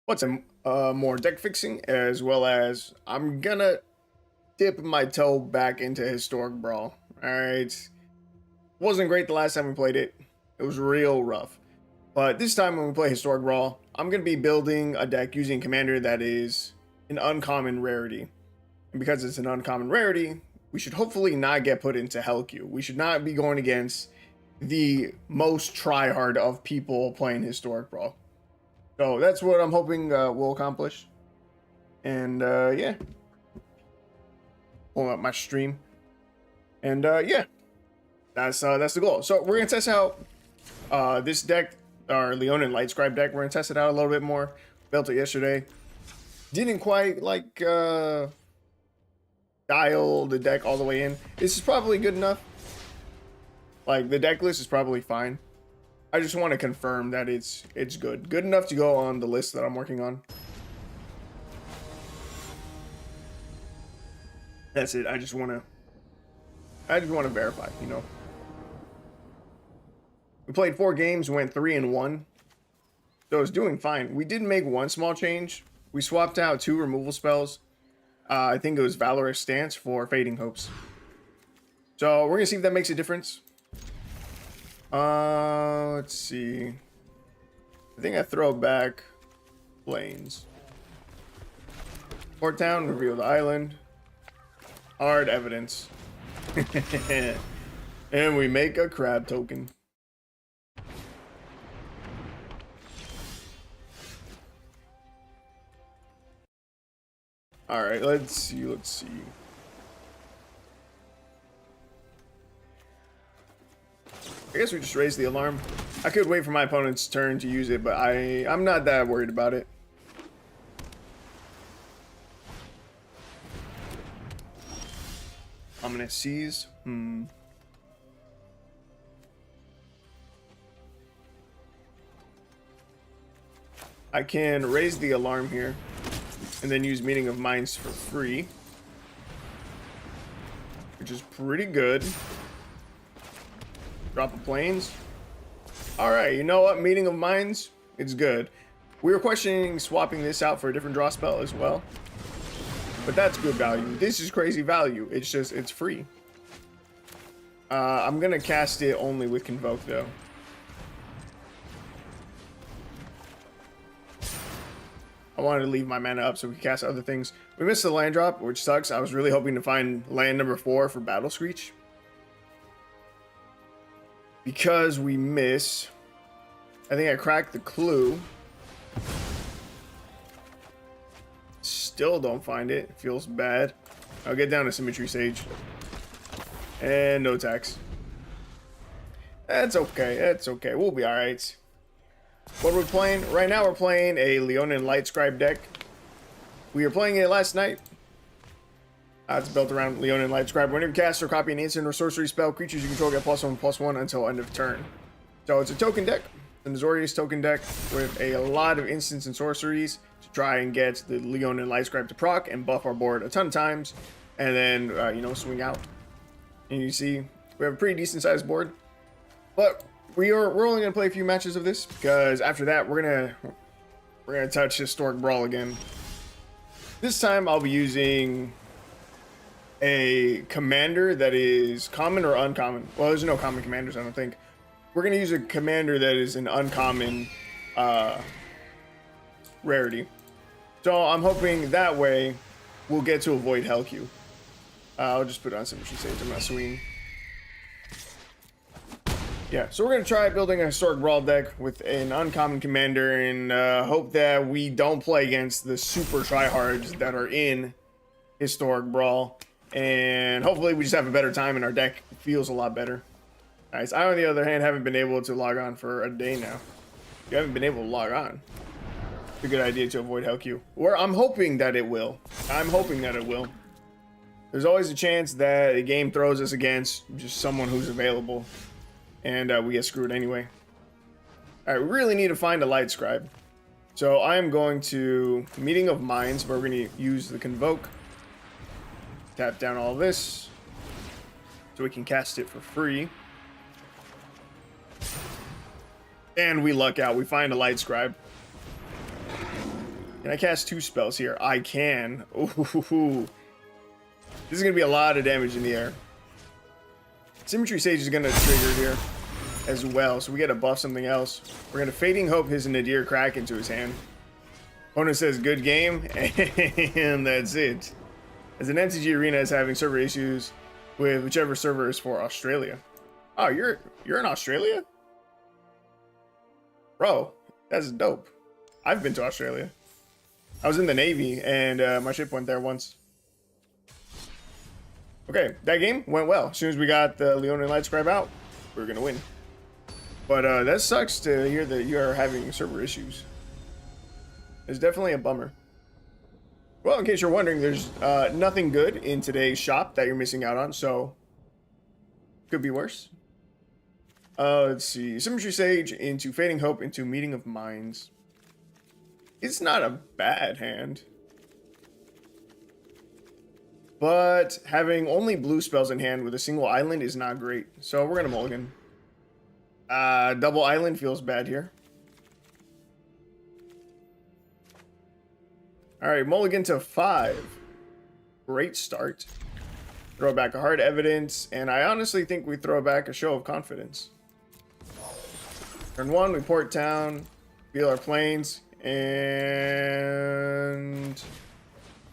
What's some more deck fixing, as well as I'm gonna dip my toe back into Historic Brawl. Alright. Wasn't great the last time we played it. It was real rough. But this time when we play Historic Brawl, I'm gonna be building a deck using a commander that is an uncommon rarity. And because it's an uncommon rarity, we should hopefully not get put into Hell Queue. We should not be going against the most tryhard of people playing Historic Brawl. So that's what I'm hoping we'll accomplish. And yeah, pulling up my stream. And yeah, that's the goal. So we're gonna test out this deck, our Leonin Light Scribe deck. We're gonna test it out a little bit more. Built it yesterday. Didn't quite like dial the deck all the way in. This is probably good enough. Like the deck list is probably fine. I just want to confirm that it's good enough to go on the list that I'm working on. That's it. I just want to verify, you know. We played 4 games, went 3-1, so it's doing fine. We did make one small change. We swapped out 2 removal spells. I think it was Valorous Stance for Fading Hopes. So we're gonna see if that makes a difference. Let's see. I think I throw back Plains. Port Town, reveal the island. Hard evidence. And we make a crab token. Alright, let's see. I guess we just raise the alarm. I could wait for my opponent's turn to use it, but I'm not that worried about it. Ominous Seas. I can raise the alarm here and then use Meeting of Minds for free, which is pretty good. Drop of Plains. Alright, you know what? Meeting of Minds, it's good. We were questioning swapping this out for a different draw spell as well, but that's good value. This is crazy value. It's just, it's free. I'm gonna cast it only with Convoke though. I wanted to leave my mana up so we could cast other things. We missed the land drop, which sucks. I was really hoping to find land number 4 for Battle Screech. Because we miss, I think I cracked the clue. Still don't find it. Feels bad. I'll get down to Symmetry Sage. And no tax. That's okay. That's okay. We'll be alright. What are we playing? Right now we're playing a Leonin Light Scribe deck. We were playing it last night. It's built around Leonin Light Scribe. Whenever you cast or copy an instant or sorcery spell, creatures you control get +1/+1 until end of turn. So it's a token deck, a Azorius token deck with a lot of instants and sorceries to try and get the Leonin Light Scribe to proc and buff our board a ton of times, and then you know, swing out. And you see we have a pretty decent sized board, but we're only gonna play a few matches of this because after that we're gonna touch Historic Brawl again. This time I'll be using a commander that is common or uncommon. Well, there's no common commanders, I don't think. We're gonna use a commander that is an uncommon rarity. So I'm hoping that way we'll get to avoid Hell Queue. I'll just put on Symmetry Sage. I'm not swinging. Yeah, so we're gonna try building a Historic Brawl deck with an uncommon commander and hope that we don't play against the super tryhards that are in Historic Brawl. And hopefully we just have a better time and our deck feels a lot better. Nice. I, on the other hand, haven't been able to log on for a day now. You haven't been able to log on. It's a good idea to avoid Hell Queue. Or I'm hoping that it will. I'm hoping that it will. There's always a chance that a game throws us against just someone who's available. And we get screwed anyway. Alright, we really need to find a Light Scribe. So I am going to Meeting of Minds, where we're going to use the Convoke. Tap down all this so we can cast it for free. And we luck out. We find a Light Scribe. Can I cast 2 spells here? I can. Ooh. This is going to be a lot of damage in the air. Symmetry Sage is going to trigger here as well, so we got to buff something else. We're going to Fading Hope his Nadir Crack into his hand. Opponent says good game, and that's it. As an MTG Arena is having server issues with whichever server is for Australia. Oh, you're in Australia? Bro, that's dope. I've been to Australia. I was in the Navy, and my ship went there once. Okay, that game went well. As soon as we got the Leonin Light Scribe out, we were going to win. But that sucks to hear that you are having server issues. It's definitely a bummer. Well, in case you're wondering, there's nothing good in today's shop that you're missing out on, so could be worse. Let's see. Symmetry Sage into Fading Hope into Meeting of Minds. It's not a bad hand. But having only blue spells in hand with a single island is not great. So we're going to mulligan. Double island feels bad here. Alright, mulligan to 5. Great start. Throw back a Hard Evidence. And I honestly think we throw back a Show of Confidence. Turn 1, we port town. Feel our planes. And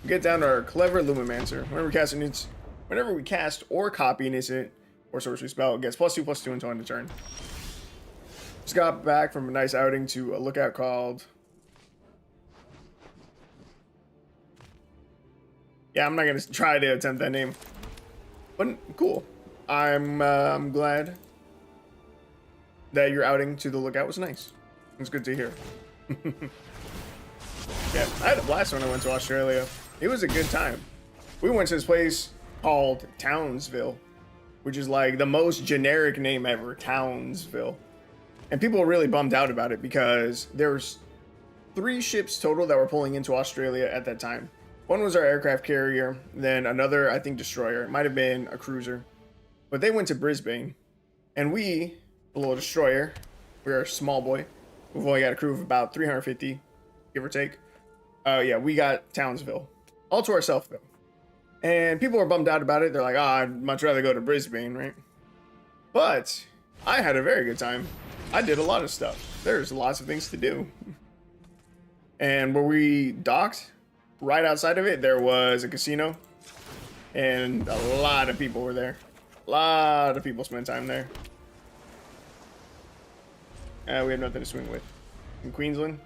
we get down to our Clever Lumimancer. Whenever we cast or copy an instant or sorcery spell, it gets +2/+2 until end of turn. Just got back from a nice outing to a lookout called... Yeah, I'm not going to try to attempt that name. But cool. I'm glad that your outing to the lookout was nice. It's good to hear. Yeah, I had a blast when I went to Australia. It was a good time. We went to this place called Townsville, which is like the most generic name ever, Townsville. And people were really bummed out about it because there's 3 ships total that were pulling into Australia at that time. One was our aircraft carrier, then another, I think, destroyer. It might have been a cruiser. But they went to Brisbane. And we, a little destroyer, we're a small boy. We've only got a crew of about 350, give or take. Yeah, we got Townsville. All to ourselves, though. And people were bummed out about it. They're like, I'd much rather go to Brisbane, right? But I had a very good time. I did a lot of stuff. There's lots of things to do. And where we docked, right outside of it, there was a casino. And a lot of people were there. A lot of people spent time there. We had nothing to swing with. In Queensland?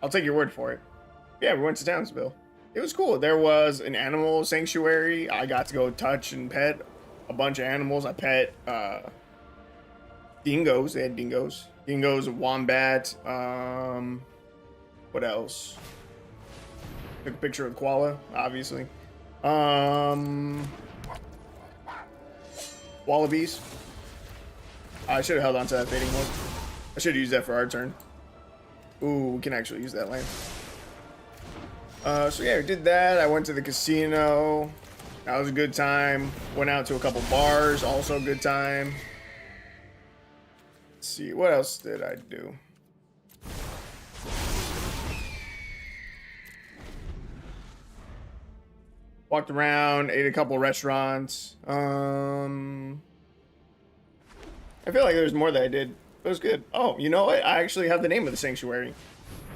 I'll take your word for it. Yeah, we went to Townsville. It was cool. There was an animal sanctuary. I got to go touch and pet a bunch of animals. I pet dingoes. They had dingoes. Dingoes, wombat. What else? Took a picture of the koala, obviously. Wallabies. I should have held on to that Fading Hope. I should have used that for our turn. Ooh, we can actually use that land. So yeah, we did that. I went to the casino. That was a good time. Went out to a couple bars. Also a good time. Let's see, what else did I do? Walked around, ate a couple restaurants. I feel like there's more that I did. It was good. Oh, you know what? I actually have the name of the sanctuary.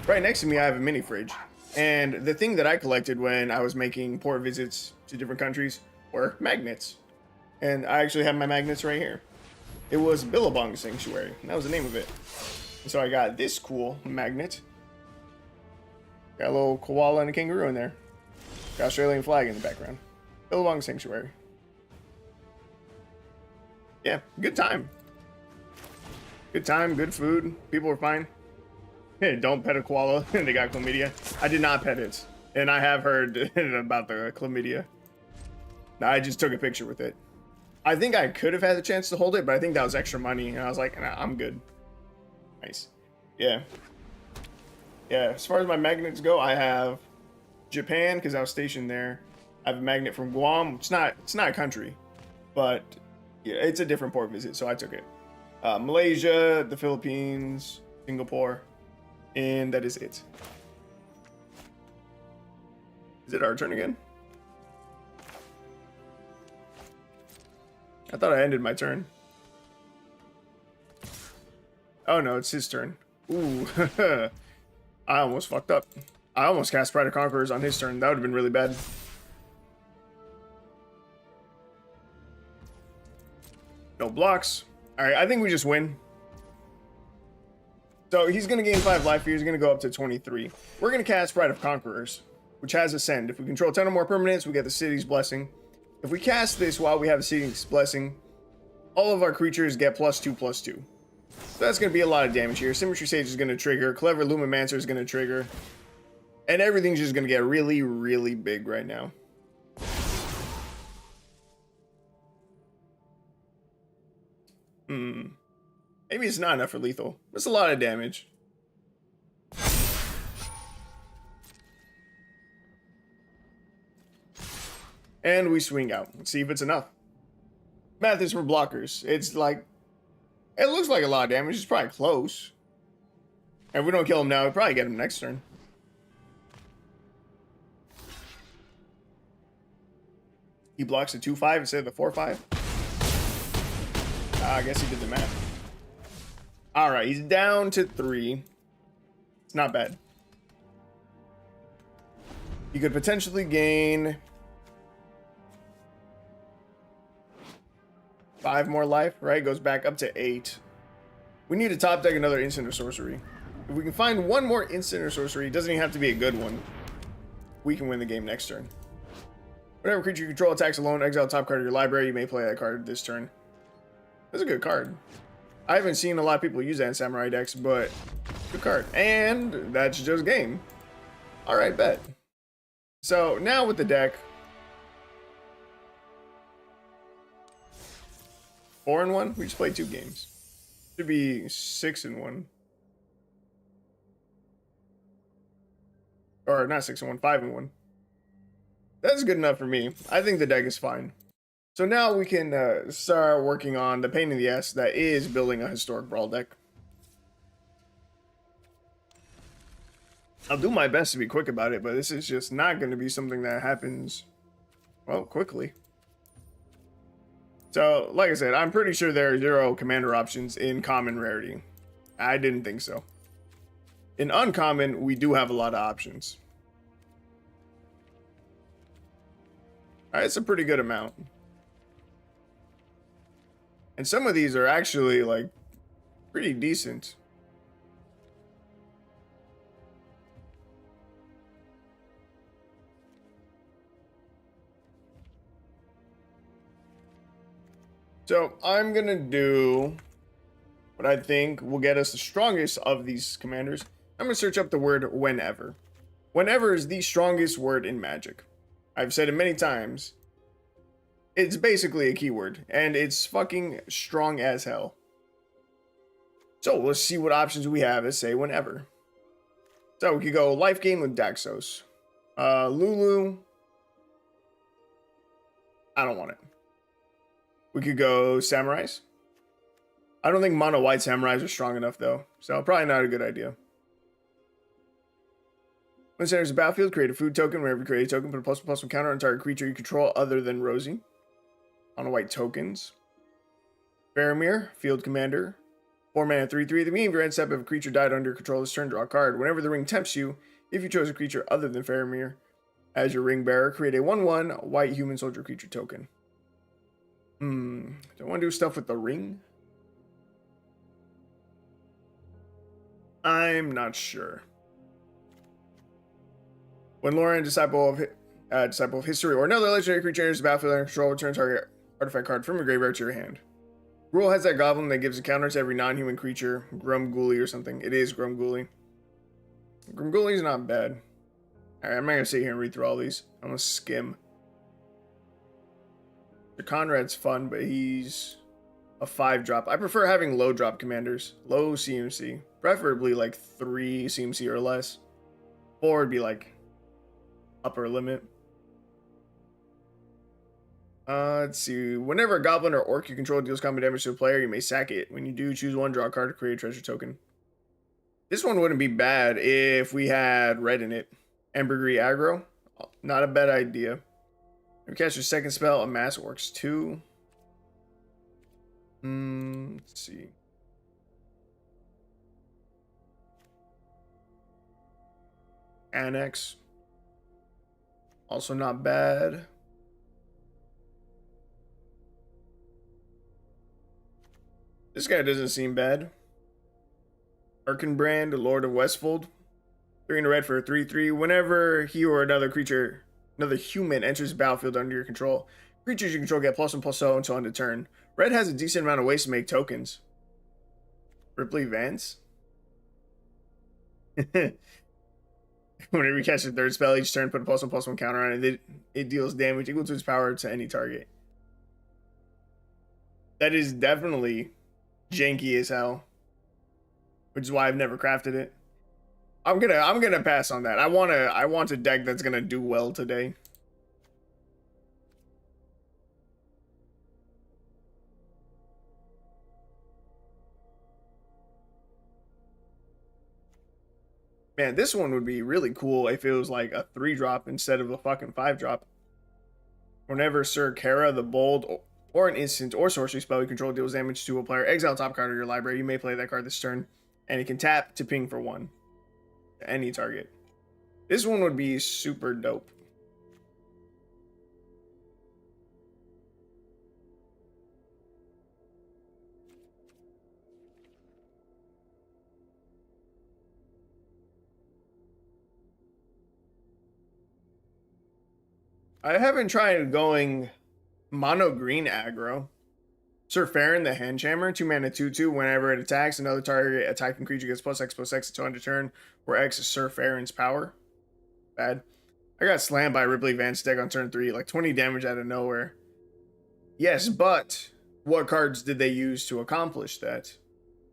Right next to me, I have a mini fridge. And the thing that I collected when I was making port visits to different countries were magnets. And I actually have my magnets right here. It was Billabong Sanctuary. And that was the name of it. And so I got this cool magnet. Got a little koala and a kangaroo in there. Got Australian flag in the background. Billabong Sanctuary. Yeah, good time. Good time, good food. People were fine. Hey, don't pet a koala. They got chlamydia. I did not pet it. And I have heard about the chlamydia. I just took a picture with it. I think I could have had the chance to hold it, but I think that was extra money. And I was like, nah, I'm good. Nice. Yeah. Yeah, as far as my magnets go, I have Japan, because I was stationed there. I have a magnet from Guam. It's not a country, but yeah, it's a different port visit, so I took it. Malaysia, the Philippines, Singapore, and that is it. Is it our turn again? I thought I ended my turn. Oh no, it's his turn. Ooh, I almost fucked up. I almost cast Pride of Conquerors on his turn. That would have been really bad. No blocks. Alright, I think we just win. So he's going to gain 5 life here. He's going to go up to 23. We're going to cast Pride of Conquerors, which has Ascend. If we control 10 or more permanents, we get the City's Blessing. If we cast this while we have the City's Blessing, all of our creatures get +2/+2. So that's going to be a lot of damage here. Symmetry Sage is going to trigger. Clever Lumimancer is going to trigger. And everything's just going to get really, really big right now. Maybe it's not enough for lethal. That's a lot of damage. And we swing out. Let's see if it's enough. Math is for blockers. It's like... It looks like a lot of damage. It's probably close. And if we don't kill him now, we'll probably get him next turn. He blocks the 2/5 instead of the 4/5. I guess he did the math. Alright, he's down to 3. It's not bad. He could potentially gain 5 more life, right? Goes back up to 8. We need to top deck another instant or sorcery. If we can find one more instant or sorcery, it doesn't even have to be a good one, we can win the game next turn. Whenever creature you control attacks alone, exile top card of your library. You may play that card this turn. That's a good card. I haven't seen a lot of people use that in Samurai decks, but good card. And that's just game. Alright, bet. So now with the deck, 4-1. We just played 2 games. Should be 6-1. Or not 6-1, 5-1. That's good enough for me. I think the deck is fine. So now we can start working on the pain in the ass that is building a historic Brawl deck. I'll do my best to be quick about it, but this is just not going to be something that happens, well, quickly. So, like I said, I'm pretty sure there are 0 commander options in common rarity. I didn't think so. In uncommon, we do have a lot of options. Alright, it's a pretty good amount. And some of these are actually, like, pretty decent. So, I'm gonna do what I think will get us the strongest of these commanders. I'm gonna search up the word whenever. Whenever is the strongest word in Magic. I've said it many times. It's basically a keyword, and it's fucking strong as hell. So let's see what options we have as say whenever. So we could go life gain with Daxos. Lulu. I don't want it. We could go Samurais. I don't think mono white Samurais are strong enough though, so probably not a good idea. When it enters the battlefield, create a food token. Whenever you create a token, put a +1/+1 counter on target creature you control other than Rosie. Mono white tokens. Faramir, field commander. 4 mana 3/3. At the beginning of your end step, if a creature died under your control this turn, draw a card. Whenever the ring tempts you, if you chose a creature other than Faramir as your ring bearer, create a 1/1 white human soldier creature token. Do I want to do stuff with the ring? I'm not sure. When Lauren, disciple of history, or another legendary creature enters the battlefield under control, return target artifact card from your graveyard to your hand. Rule has that goblin that gives a counter to every non-human creature. Grumgooly or something. It is Grumgooly. Grumgooly's not bad. Alright, I'm not gonna sit here and read through all these. I'm gonna skim. The Conrad's fun, but he's a 5-drop. I prefer having low drop commanders. Low CMC. Preferably like 3 CMC or less. 4 would be like upper limit. Let's see. Whenever a goblin or orc you control deals combat damage to a player, you may sack it. When you do, choose 1, draw a card to create a treasure token. This one wouldn't be bad if we had red in it. Ambergris aggro. Not a bad idea. If you cast your second spell, a mass works too. Let's see. Annex. Also not bad. This guy doesn't seem bad. Arkenbrand, Lord of Westfold. 3 in a red for a 3/3. Whenever he or another creature, another human enters the battlefield under your control, creatures you control get +1/+0 until end of turn. Red has a decent amount of ways to make tokens. Ripley Vance. Whenever you cast your third spell each turn, put a +1/+1 counter on it. It deals damage equal to its power to any target. That is definitely janky as hell, which is why I've never crafted it. I'm gonna pass on that. I want a deck that's gonna do well today. Man, this one would be really cool if it was like a 3-drop instead of a fucking 5-drop. Whenever Sir Kara the Bold or an instant or sorcery spell you control deals damage to a player, exile top card of your library. You may play that card this turn, and it can tap to ping for 1 to any target. This one would be super dope. I haven't tried going mono green aggro. Sir Farron the Handchammer, 2 mana 2/2. Whenever it attacks, another target attacking creature gets +X/+X until end of turn, where X is Sir Farron's power. Bad. I got slammed by Ripley Vance deck on turn 3, like 20 damage out of nowhere. Yes, but what cards did they use to accomplish that?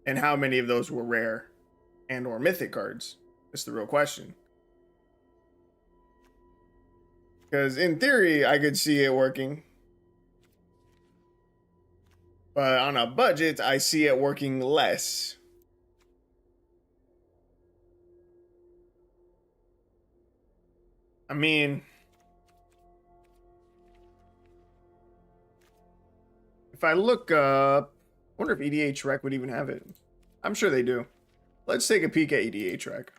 And how many of those were rare and or mythic cards? That's the real question. Because in theory, I could see it working. But on a budget, I see it working less. I mean, if I look up, I wonder if EDH Rec would even have it. I'm sure they do. Let's take a peek at EDH Rec.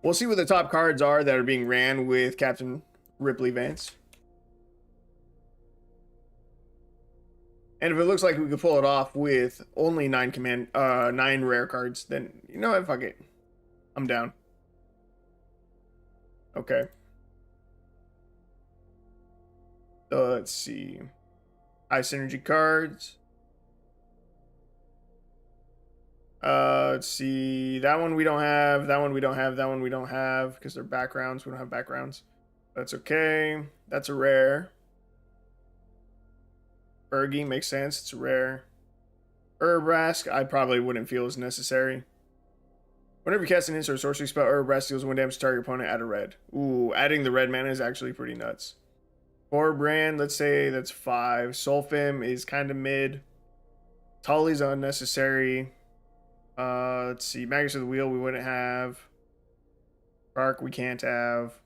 We'll see what the top cards are that are being ran with Captain Ripley Vance. And if it looks like we could pull it off with only 9 rare cards, then you know what, fuck it. I'm down. Okay. So let's see. High synergy cards. Let's see. That one we don't have. That one we don't have. That one we don't have because they're backgrounds. We don't have backgrounds. That's okay. That's a rare. Bergie makes sense. It's a rare. Urbrask, I probably wouldn't feel as necessary. Whenever you cast an instant or sorcery spell, Urbrask deals 1 damage to target opponent, add a red. Ooh, adding the red mana is actually pretty nuts. Brand, let's say that's 5. Solfim is kind of mid. Tully's unnecessary. Let's see. Magus of the Wheel we wouldn't have. Dark we can't have.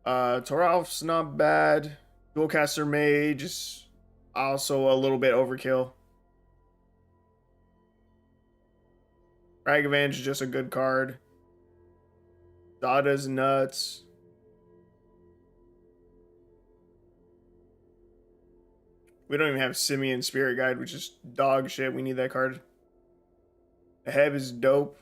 Toralf's not bad. Dualcaster Mage is also a little bit overkill. Ragavan is just a good card. Dada's nuts. We don't even have Simeon Spirit Guide, which is dog shit. We need that card. The Heb is dope.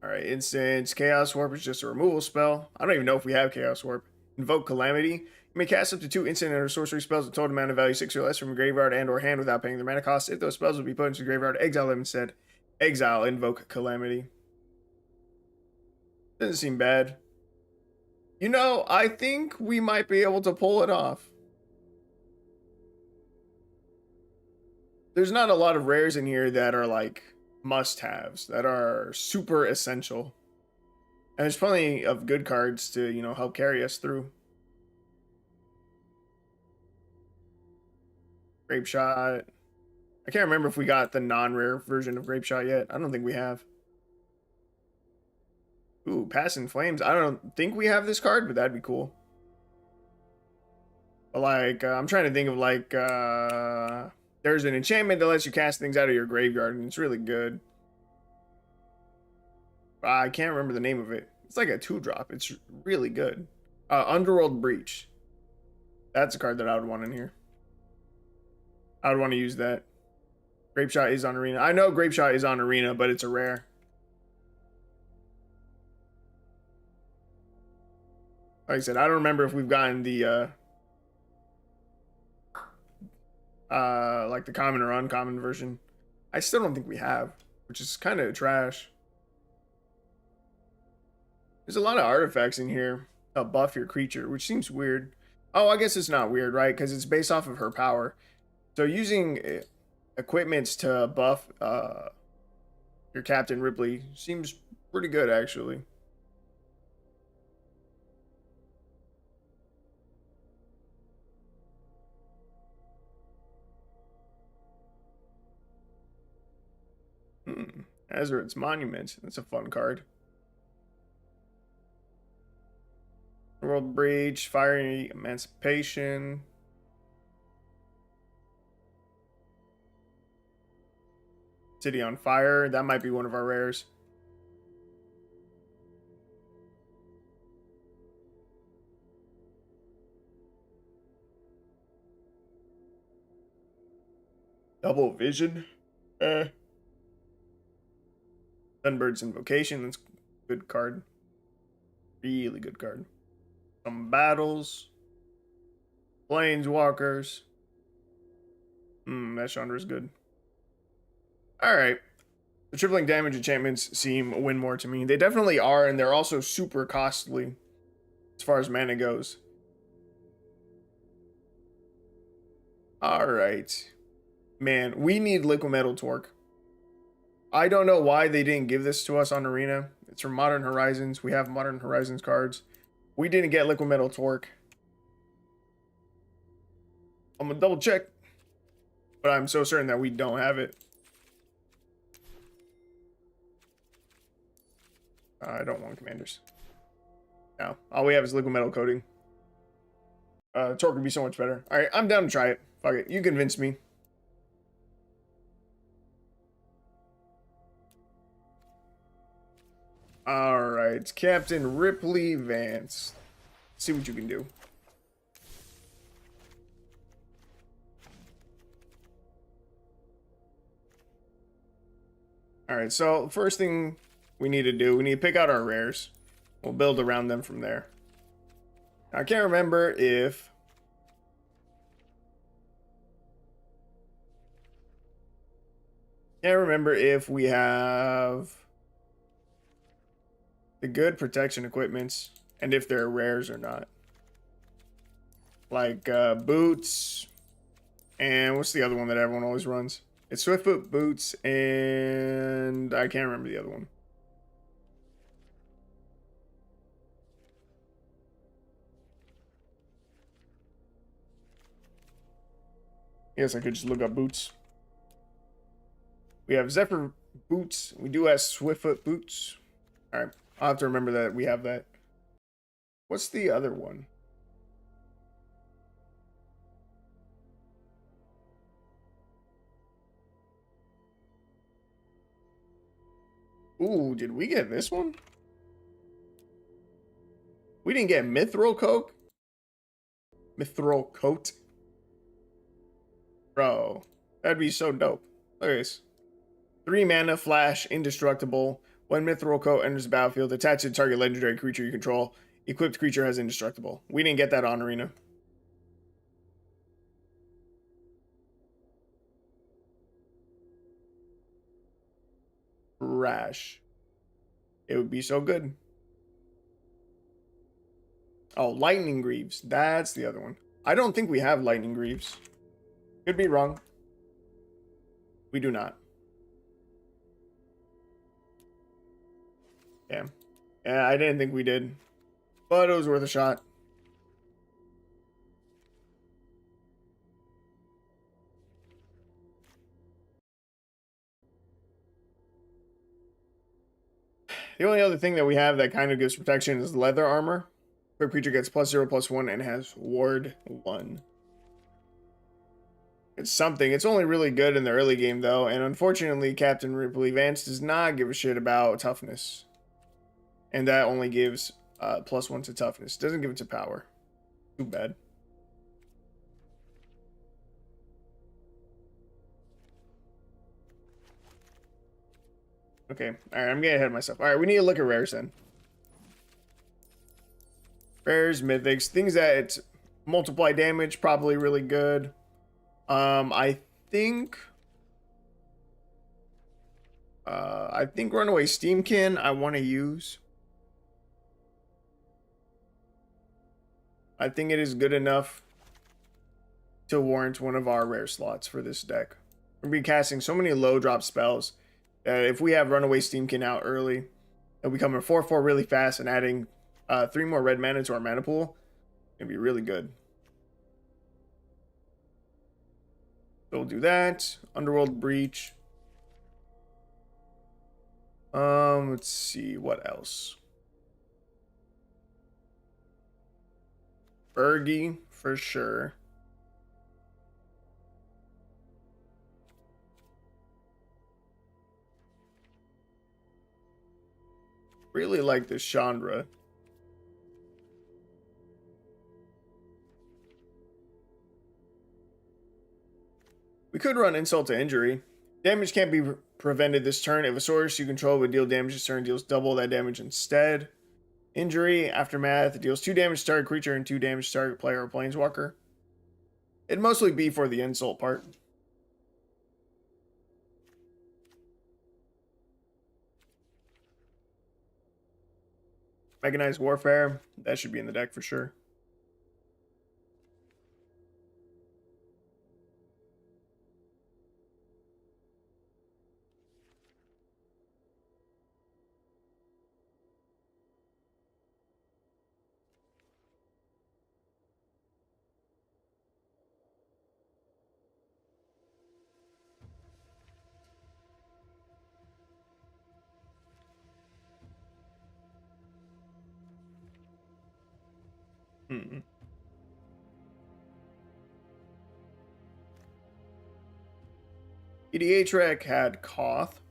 Alright, instance. Chaos Warp is just a removal spell. I don't even know if we have Chaos Warp. Invoke Calamity. You may cast up to 2 instant and sorcery spells with total mana value 6 or less from a graveyard and or hand without paying their mana cost. If those spells will be put into the graveyard, exile them instead. Exile, invoke Calamity. Doesn't seem bad. You know, I think we might be able to pull it off. There's not a lot of rares in here that are like must-haves, that are super essential. And there's plenty of good cards to, you know, help carry us through. Grape Shot. I can't remember if we got the non-rare version of Grape Shot yet. I don't think we have. Ooh, Passing Flames. I don't think we have this card, but that'd be cool. But like, I'm trying to think of like, there's an enchantment that lets you cast things out of your graveyard, and it's really good. I can't remember the name of it. It's like a 2-drop. It's really good. Underworld Breach. That's a card that I would want in here. I would want to use that. Grape Shot is on Arena. I know Grape Shot is on Arena, but it's a rare. Like I said, I don't remember if we've gotten the like the common or uncommon version. I still don't think we have, which is kind of trash. There's a lot of artifacts in here that buff your creature, which seems weird. Oh, I guess it's not weird, right? Because it's based off of her power. So using equipments to buff your Captain Ripley seems pretty good, actually. Azur's Monument. That's a fun card. World Breach, Fiery Emancipation. City on Fire. That might be one of our rares. Double Vision. Sunbird's Invocation. That's a good card. Really good card. Some battles. Planeswalkers. That genre is good. Alright. The tripling damage enchantments seem win more to me. They definitely are, and they're also super costly as far as mana goes. Alright. Man, we need Liquid Metal Torque. I don't know why they didn't give this to us on Arena. It's from Modern Horizons. We have Modern Horizons cards. We didn't get Liquid Metal Torque. I'm gonna double check. But I'm so certain that we don't have it. I don't want commanders. No, all we have is Liquid Metal Coating. Torque would be so much better. Alright, I'm down to try it. Fuck it. You convinced me. Alright, Captain Ripley Vance. Let's see what you can do. Alright, so first thing we need to do, we need to pick out our rares. We'll build around them from there. I can't remember if... we have the good protection equipments and if they're rares or not. Like boots, and what's the other one that everyone always runs? It's Swiftfoot, boots, and I can't remember the other one. Yes, I could just look up boots. We have Zephyr boots. We do have Swiftfoot boots. Alright, I'll have to remember that we have that. What's the other one? Ooh, did we get this one? We didn't get Mithril Coat? Mithril Coat? Bro, that'd be so dope. Look at this. 3 mana, flash, indestructible. When Mithril Coat enters the battlefield, attach to target legendary creature you control. Equipped creature has indestructible. We didn't get that on Arena. Rash. It would be so good. Oh, Lightning Greaves. That's the other one. I don't think we have Lightning Greaves. Could be wrong. We do not. Damn. Yeah, I didn't think we did. But it was worth a shot. The only other thing that we have that kind of gives protection is leather armor. Where creature gets +0/+1 and has ward 1. It's something. It's only really good in the early game though, and unfortunately Captain Ripley Vance does not give a shit about toughness. And that only gives +1 to toughness. Doesn't give it to power. Too bad. Okay, alright, I'm getting ahead of myself. Alright, we need to look at rares then. Rares, mythics, things that multiply damage, probably really good. I think Runaway Steamkin I want to use. I think it is good enough to warrant one of our rare slots for this deck. We'll be casting so many low drop spells that if we have Runaway Steamkin out early, and we come in 4/4 really fast and adding 3 more red mana to our mana pool, it'd be really good. So we'll do that. Underworld Breach. Let's see what else. Bergie for sure. Really like this Chandra. We could run Insult to Injury. Damage can't be prevented this turn. If a source you control would deal damage this turn, deals double that damage instead. Injury, Aftermath, deals 2 damage to target creature and 2 damage to target player or planeswalker. It'd mostly be for the insult part. Mechanized Warfare, that should be in the deck for sure. EDH Rec had Koth.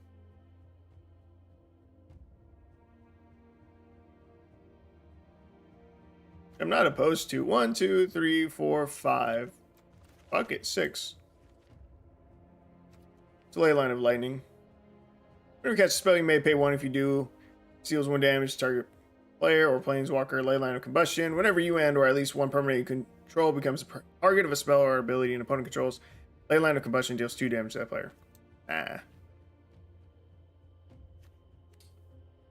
I'm not opposed to 1, 2, 3, 4, 5. Fuck it, 6. It's a Ley Line of Lightning. Whenever you catch a spell, you may pay 1 if you do. Deals 1 damage to target player or planeswalker. Ley Line of Combustion. Whenever you and or at least one permanent you control becomes a target of a spell or ability an opponent controls, Ley Line of Combustion deals 2 damage to that player.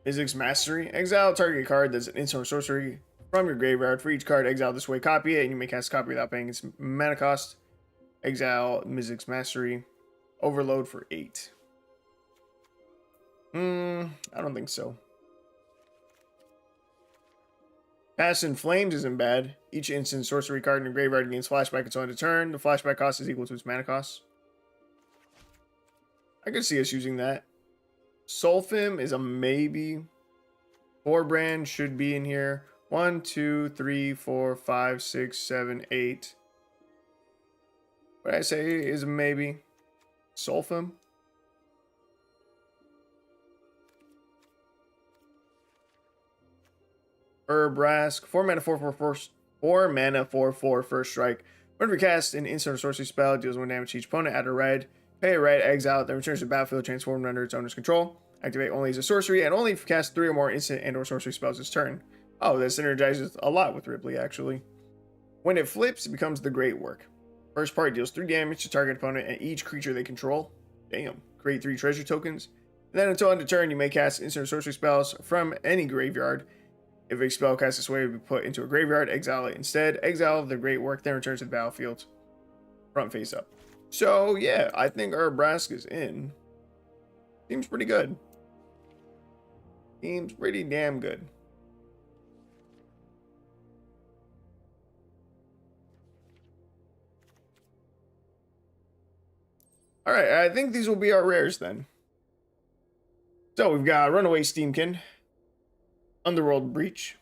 Mizzix Mastery. Exile target card that's an instant or sorcery from your graveyard. For each card exile this way, copy it, and you may cast a copy without paying its mana cost. Exile Mizzix Mastery. Overload for 8. I don't think so. Past in Flames isn't bad. Each instant sorcery card in your graveyard gains flashback until end of turn. The flashback cost is equal to its mana cost. I could see us using that. Sulfim is a maybe. Forbrand should be in here. 1, 2, 3, 4, 5, 6, 7, 8. What I say is a maybe. Sulfim. Urbrask. 4 mana 4 mana 4/4 first strike. Whenever you cast an instant or sorcery spell, it deals 1 damage to each opponent. Add a red. Pay a red, exile, then returns to the battlefield, transformed under its owner's control. Activate only as a sorcery, and only if you cast 3 or more instant and or sorcery spells this turn. Oh, that synergizes a lot with Ripley, actually. When it flips, it becomes the Great Work. First part deals 3 damage to target opponent and each creature they control. Damn. Create 3 treasure tokens. And then until end of turn, you may cast instant or sorcery spells from any graveyard. If a spell cast this way will be put into a graveyard, exile it instead. Exile the Great Work, then returns to the battlefield. Front face up. So, yeah, I think Urbrask is in. Seems pretty good. Seems pretty damn good. Alright, I think these will be our rares then. So, we've got Runaway Steamkin, Underworld Breach,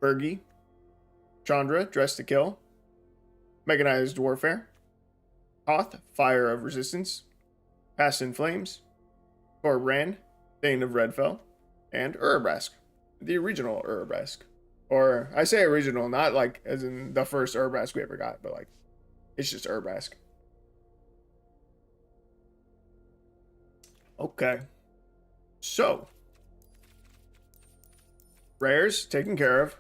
Bergie, Chandra, Dress to Kill, Mechanized Warfare, Hoth, Fire of Resistance, Past in Flames, Rand, Thane of Redfell, and Urabrask, the original Urabrask. Or, I say original, not like as in the first Urabrask we ever got, but like, it's just Urabrask. Okay. So, rares taken care of.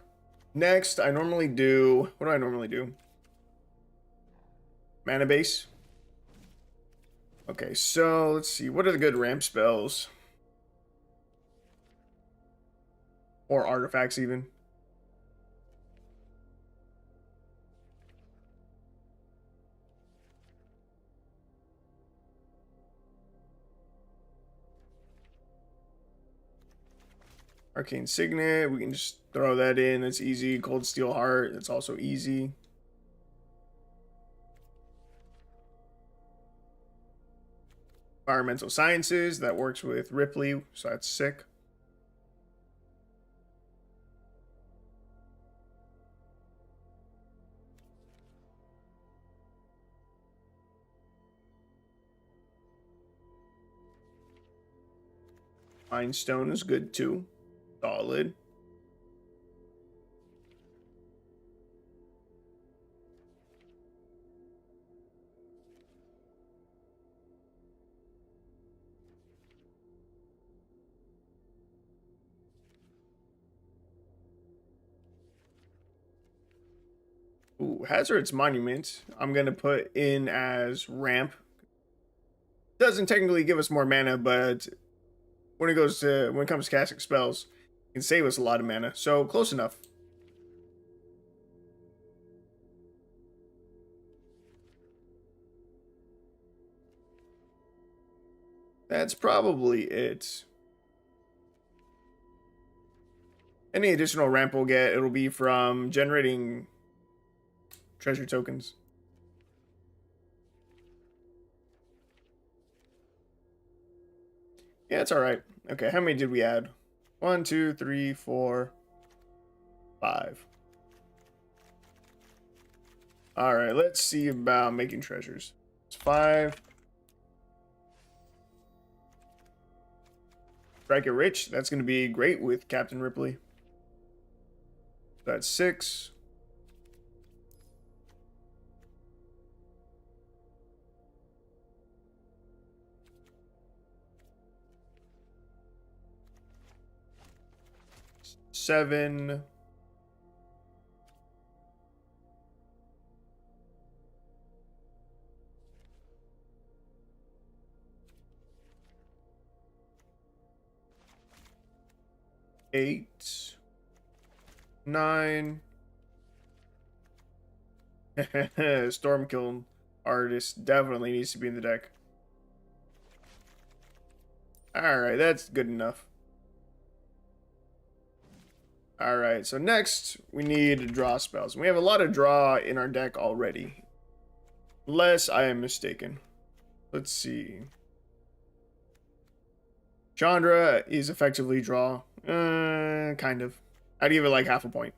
Next, I normally do, what do I normally do? Mana base. Okay, so let's see. What are the good ramp spells? Or artifacts, even. Arcane Signet. We can just throw that in. That's easy. Cold Steel Heart. That's also easy. Environmental Sciences. That works with Ripley, so that's sick. Mind Stone is good too. Solid. Ooh, Hazard's Monument. I'm going to put in as ramp. Doesn't technically give us more mana, but when it comes to casting spells, it can save us a lot of mana. So close enough. That's probably it. Any additional ramp we'll get, it'll be from generating treasure tokens. Yeah, it's alright. Okay, how many did we add? 1, 2, 3, 4, 5. Alright, let's see about making treasures. It's 5. Strike it rich. That's going to be great with Captain Ripley. That's 6. Seven. Eight. 9. Stormkill Artist definitely needs to be in the deck. Alright, that's good enough. Alright, so next we need to draw spells. We have a lot of draw in our deck already. Unless I am mistaken. Let's see. Chandra is effectively draw. Kind of. I'd give it like half a point.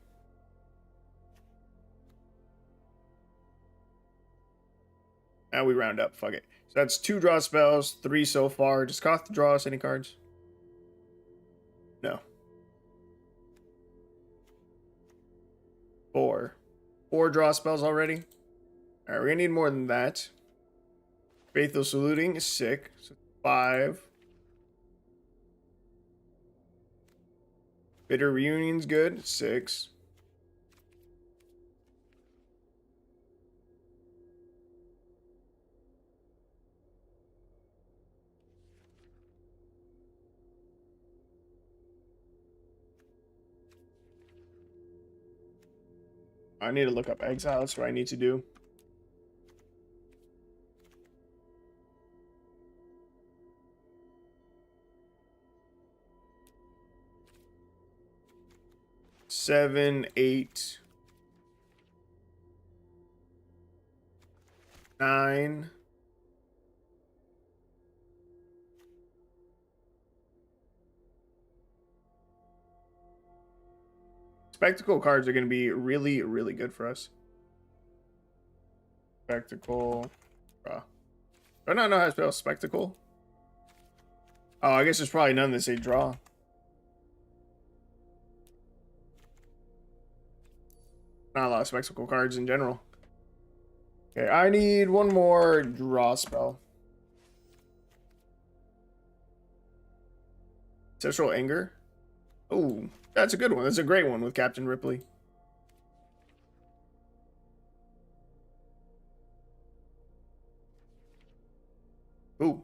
Now we round up. Fuck it. So that's 2 draw spells, 3 so far. Does Koth draw us any cards? No. 4. 4 draw spells already. Alright, we're gonna need more than that. Faithful Saluting is sick. So 5. Bitter Reunion's good. 6. I need to look up Exile. That's what I need to do. Seven, 8, 9. Spectacle cards are going to be really, really good for us. Spectacle. Do I not know how to spell spectacle? Oh, I guess there's probably none that say draw. Not a lot of spectacle cards in general. Okay, I need one more draw spell. Ancestral Anger. Oh, that's a good one. That's a great one with Captain Ripley. Ooh.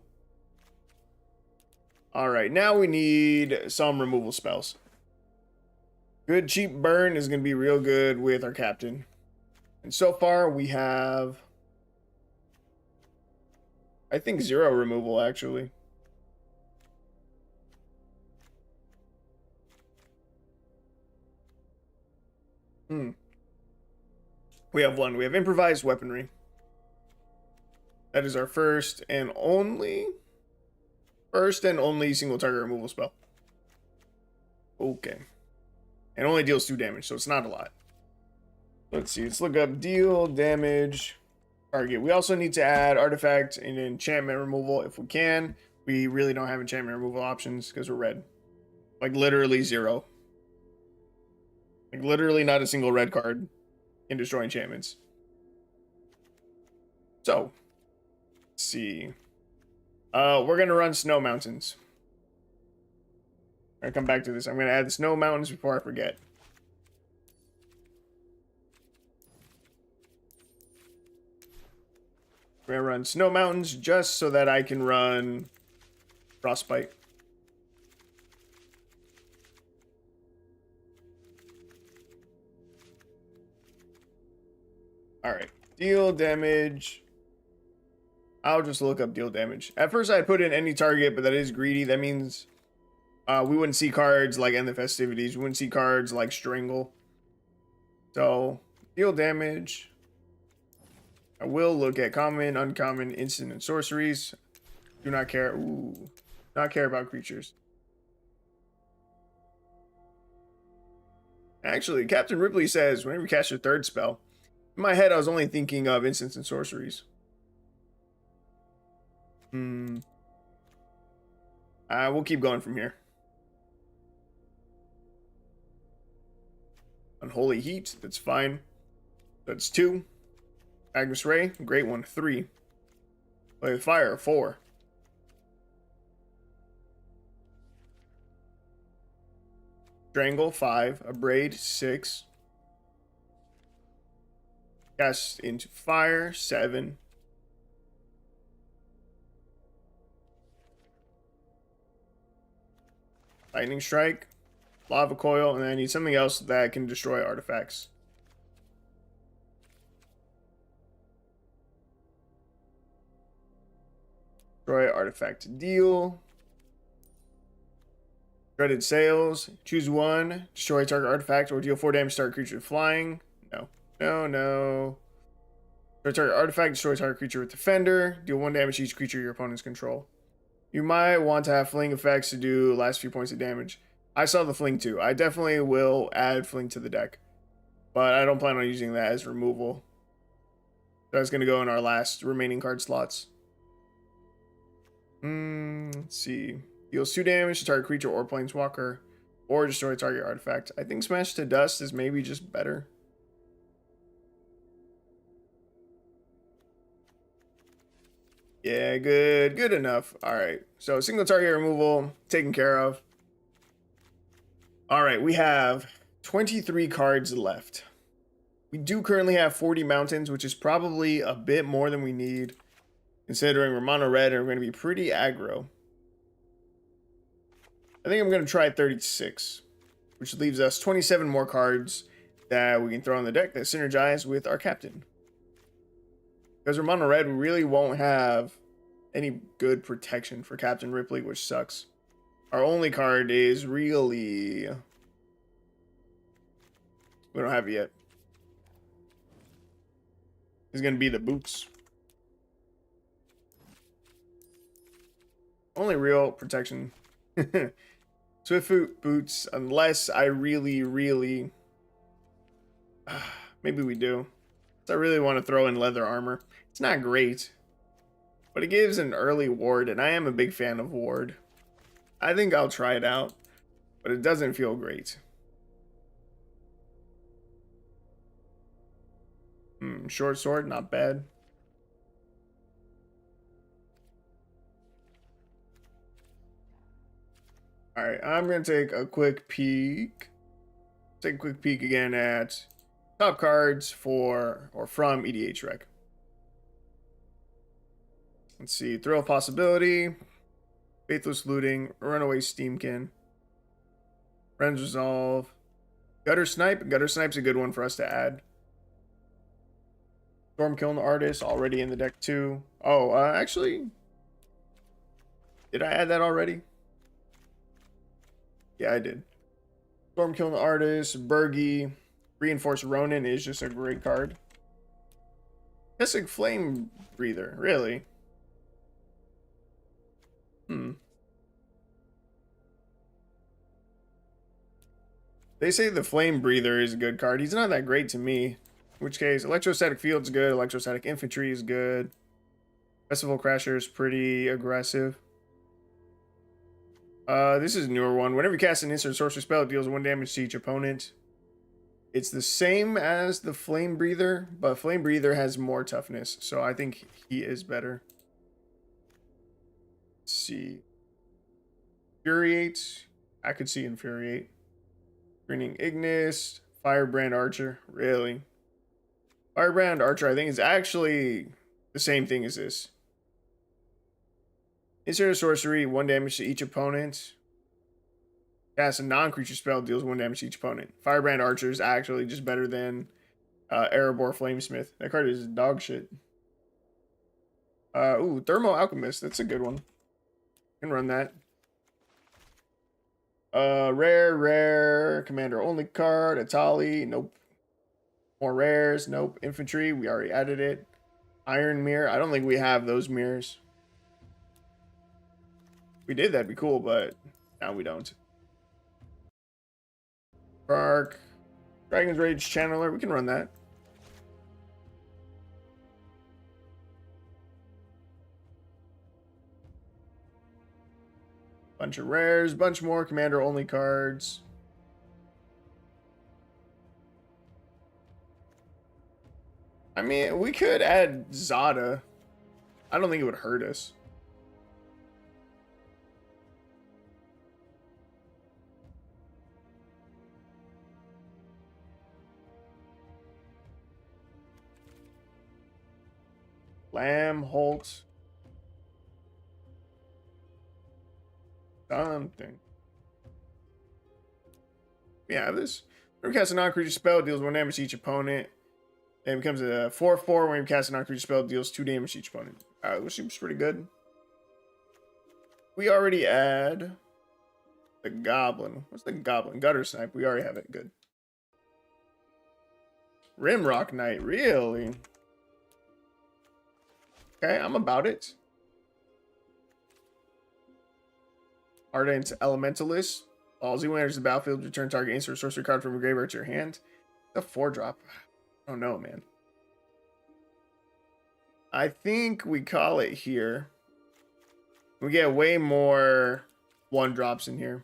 Alright, now we need some removal spells. Good cheap burn is going to be real good with our captain. And so far we have, I think, 0 removal actually. We have 1. We have improvised weaponry. That is our first and only single target removal spell. Okay. And only deals 2 damage, so it's not a lot. Let's see. Let's look up deal damage target. We also need to add artifact and enchantment removal if we can. We really don't have enchantment removal options because we're red. Like literally 0. Like literally not a single red card can destroy enchantments. So, let's see. We're gonna run Snow Mountains. I'm gonna come back to this. I'm gonna add the Snow Mountains before I forget. We're gonna run Snow Mountains just so that I can run Frostbite. Alright. Deal damage. I'll just look up deal damage. At first I put in any target, but that is greedy. That means we wouldn't see cards like End the Festivities. We wouldn't see cards like Strangle. So, deal damage. I will look at common, uncommon, instant, and sorceries. Do not care. Ooh. Not care about creatures. Actually, Captain Ripley says, whenever you cast your 3rd spell. In my head, I was only thinking of instants and sorceries. We'll keep going from here. Unholy Heat, that's fine. That's 2. Agnes Ray, great one, 3. Play with Fire, 4. Strangle, 5. Abrade, 6. Cast into Fire, 7. Lightning Strike, Lava Coil, and then I need something else that can destroy artifacts. Destroy artifact deal. Dreaded Sails. Choose 1. Destroy target artifact or deal 4 damage to target creature flying. No. No. Destroy target artifact. Destroy target creature with Defender. Deal 1 damage to each creature your opponents control. You might want to have fling effects to do last few points of damage. I saw the fling too. I definitely will add fling to the deck. But I don't plan on using that as removal. That's going to go in our last remaining card slots. Let's see. Deals 2 damage to target creature or planeswalker. Or destroy target artifact. I think Smash to Dust is maybe just better. Yeah, good enough. Alright, so single target removal taken care of. Alright, we have 23 cards left. We do currently have 40 mountains, which is probably a bit more than we need, considering we're mono red and we're going to be pretty aggro. I think I'm going to try 36, which leaves us 27 more cards that we can throw in the deck that synergize with our captain. Because we're mono red, we really won't have any good protection for Captain Ripley, which sucks. Our only card is really... we don't have it yet. It's going to be the boots. Only real protection. Swiftfoot boots, unless I really Maybe we do. I really want to throw in leather armor. It's not great, but it gives an early ward, and I am a big fan of ward. I think I'll try it out, but it doesn't feel great. Short sword, not bad. All right, I'm gonna take a quick peek. Take a quick peek again at top cards for or from EDH Rec. Let's see, Thrill of Possibility, Faithless Looting, Runaway Steamkin, Friends Resolve, Gutter Snipe. Gutter Snipe's a good one for us to add. Storm Killing Artist already in the deck too. Oh, actually, did I add that already? Yeah, I did. Storm Killing Artist, Bergie, Reinforced Ronin is just a great card. Kessig Flame Breather, really? They say the Flame Breather is a good card. He's not that great to me. In which case, Electrostatic Field's good. Electrostatic Infantry is good. Festival Crasher is pretty aggressive. This is a newer one. Whenever you cast an instant sorcery spell, it deals 1 damage to each opponent. It's the same as the Flame Breather, but Flame Breather has more toughness, so I think he is better. Let's see. Infuriate. I could see Infuriate. Grinning Ignis. Firebrand Archer. Really? Firebrand Archer, I think, is actually the same thing as this. Insert sorcery, 1 damage to each opponent. Cast a non-creature spell, deals 1 damage to each opponent. Firebrand Archer is actually just better than Erebor Flamesmith. That card is dog shit. Ooh, Thermo Alchemist. That's a good one. Can run that. Rare. Commander only card. Atali. Nope. More rares. Nope. Infantry. We already added it. Iron Mirror. I don't think we have those mirrors. If we did, that'd be cool, but now we don't. Park. Dragon's Rage Channeler. We can run that. Bunch of rares. Bunch more commander only cards. I mean, we could add Zada. I don't think it would hurt us. Lamb, Holt. Something. Yeah, this. Whenever you cast a non-creature spell, it deals 1 damage to each opponent. And it becomes a 4/4 when you cast a non-creature spell, it deals 2 damage to each opponent. Which seems pretty good. We already add the Goblin. What's the Goblin? Gutter Snipe. We already have it. Good. Rimrock Knight. Really? Okay, I'm about it. Ardent Elementalist. Ballsy, when enters the battlefield, return target instant sorcery card from your graveyard to your hand. The 4-drop. I don't know, man. I think we call it here. We get way more 1-drops in here.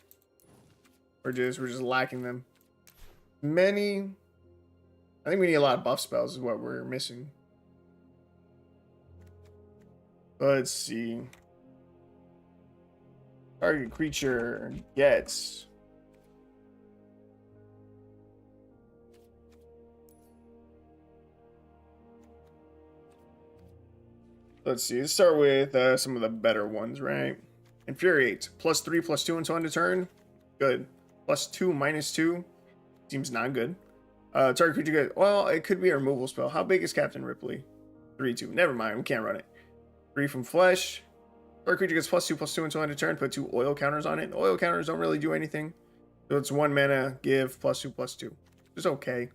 We're just lacking them. Many. I think we need a lot of buff spells is what we're missing. Let's see. Target creature gets. Let's see. Let's start with some of the better ones, right? Infuriate. +3/+2 until end of turn. Good. +2 -2. Seems not good. Target creature gets. Well, it could be a removal spell. How big is Captain Ripley? 3/2. Never mind. We can't run it. 3 from Flesh. Target creature gets +2/+2 until end of turn. Put 2 oil counters on it. Oil counters don't really do anything. So it's 1 mana. Give +2/+2. It's okay.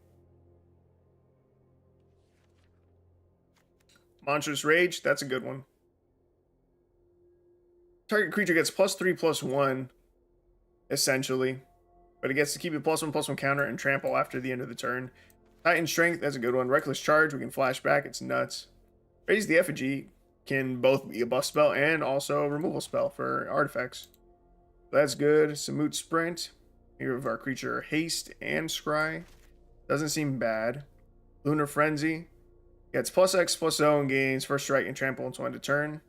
Monstrous Rage. That's a good one. Target creature gets +3/+1. Essentially. But it gets to keep a +1/+1 counter and trample after the end of the turn. Titan Strength, that's a good one. Reckless Charge, we can flash back. It's nuts. Raise the Effigy can both be a buff spell and also a removal spell for artifacts. That's good. Samut Sprint. Here of our creature Haste and Scry. Doesn't seem bad. Lunar Frenzy. Gets plus X plus O and gains first strike and trample until end of turn.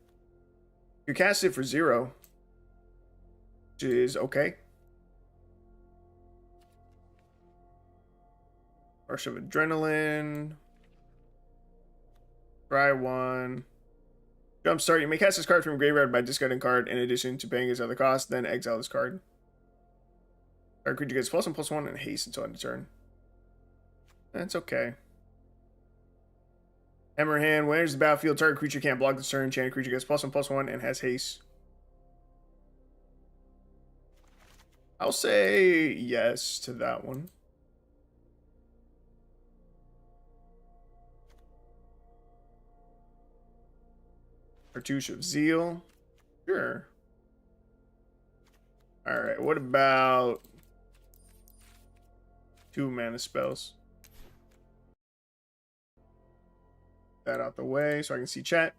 You cast it for 0, which is okay. Rush of Adrenaline. Try 1. Jumpstart. You may cast this card from graveyard by discarding card in addition to paying its other cost, then exile this card. Our creature gets +1/+1 and haste until end of turn. That's okay. Hammer Hand. When enters the battlefield, target creature can't block this turn. Enchanted creature gets +1/+1 and has haste. I'll say yes to that one. Cartouche of Zeal. Sure. Alright, what about 2 mana spells? That out the way so I can see chat.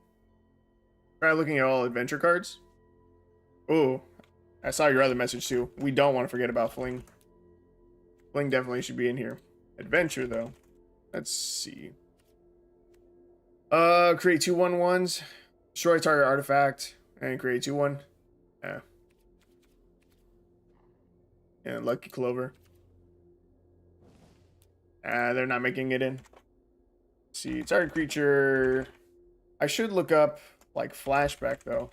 Try looking at all adventure cards. Oh, I saw your other message too. We don't want to forget about Fling. Fling definitely should be in here. Adventure though. Let's see. Create 2 1/1s. Destroy target artifact and create 2/1. Yeah. And Lucky Clover. They're not making it in. Let's see, target creature. I should look up like flashback though.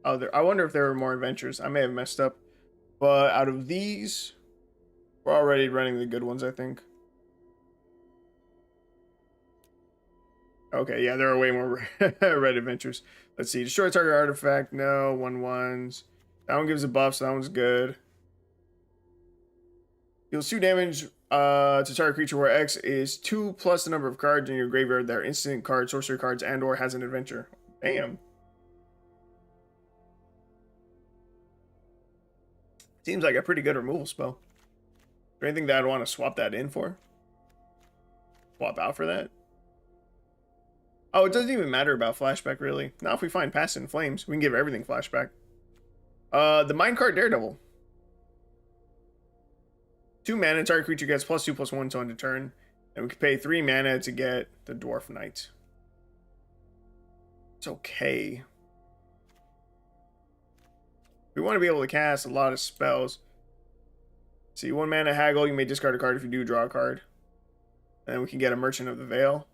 Oh, I wonder if there were more adventures. I may have messed up. But out of these, we're already running the good ones, I think. Okay, yeah, there are way more red adventures. Let's see. Destroy target artifact. No. 1/1s. That one gives a buff, so that one's good. Deals 2 damage to target creature where X is 2 plus the number of cards in your graveyard that are instant cards, sorcery cards, and or has an adventure. Damn. Seems like a pretty good removal spell. Is there anything that I'd want to swap that in for? Swap out for that? Oh, it doesn't even matter about flashback, really. Now, if we find Past in Flames, we can give everything flashback. The Minecart Daredevil. 2 mana, target creature gets +2/+1 until end of turn. And we can pay 3 mana to get the Dwarf Knight. It's okay. We want to be able to cast a lot of spells. See, 1 mana Haggle, you may discard a card if you do draw a card. And then we can get a Merchant of the Veil.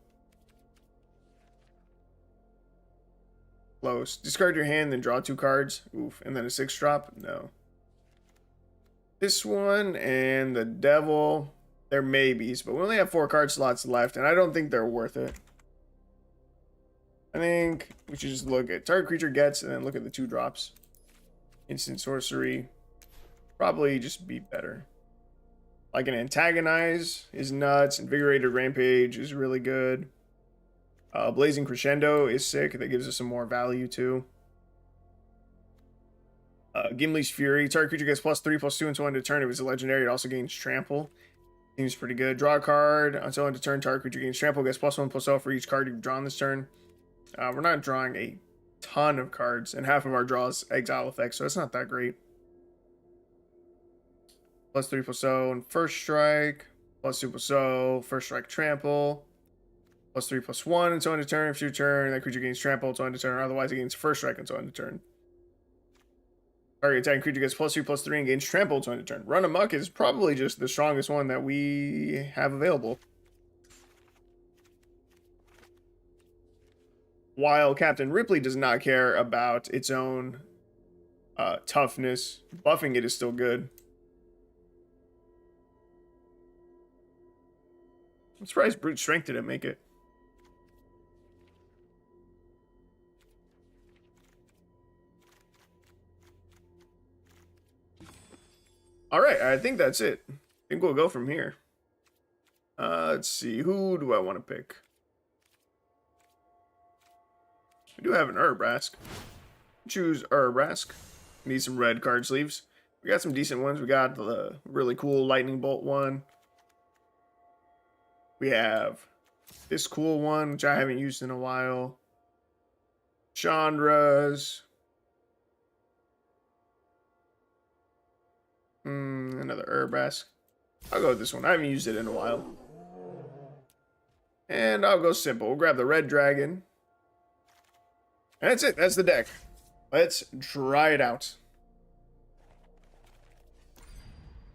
Close. Discard your hand, then draw 2 cards. Oof. And then a 6-drop? No. This one and the Devil, they're maybes, but we only have 4 card slots left, and I don't think they're worth it. I think we should just look at target creature gets and then look at the 2 drops. Instant sorcery. Probably just be better. Like an Antagonize is nuts. Invigorated Rampage is really good. Blazing Crescendo is sick. That gives us some more value too. Gimli's Fury. Target creature gets +3/+2 until end of turn. If it's a legendary, it also gains Trample. Seems pretty good. Draw a card until end of turn. Target creature gains Trample. Gets +1/+0 for each card you've drawn this turn. We're not drawing a ton of cards, and half of our draws exile effects, so it's not that great. +3/+0 and first strike. +2/+0 first strike trample. +3/+1 until end of turn. If it's your turn, that creature gains trample until end of turn. Otherwise, it gains first strike until end of turn. Target attacking creature gets +2/+3 and gains trample until end of turn. Run Amok is probably just the strongest one that we have available. While Captain Ripley does not care about its own toughness, buffing it is still good. I'm surprised Brute Strength didn't make it. Alright, I think that's it. I think we'll go from here. Let's see, who do I want to pick? We do have an Urabrask. Choose Urabrask. Need some red card sleeves. We got some decent ones. We got the really cool lightning bolt one. We have this cool one, which I haven't used in a while. Chandra's. Another Urabrask. I'll go with this one. I haven't used it in a while. And I'll go simple. We'll grab the red dragon. And that's it. That's the deck. Let's try it out.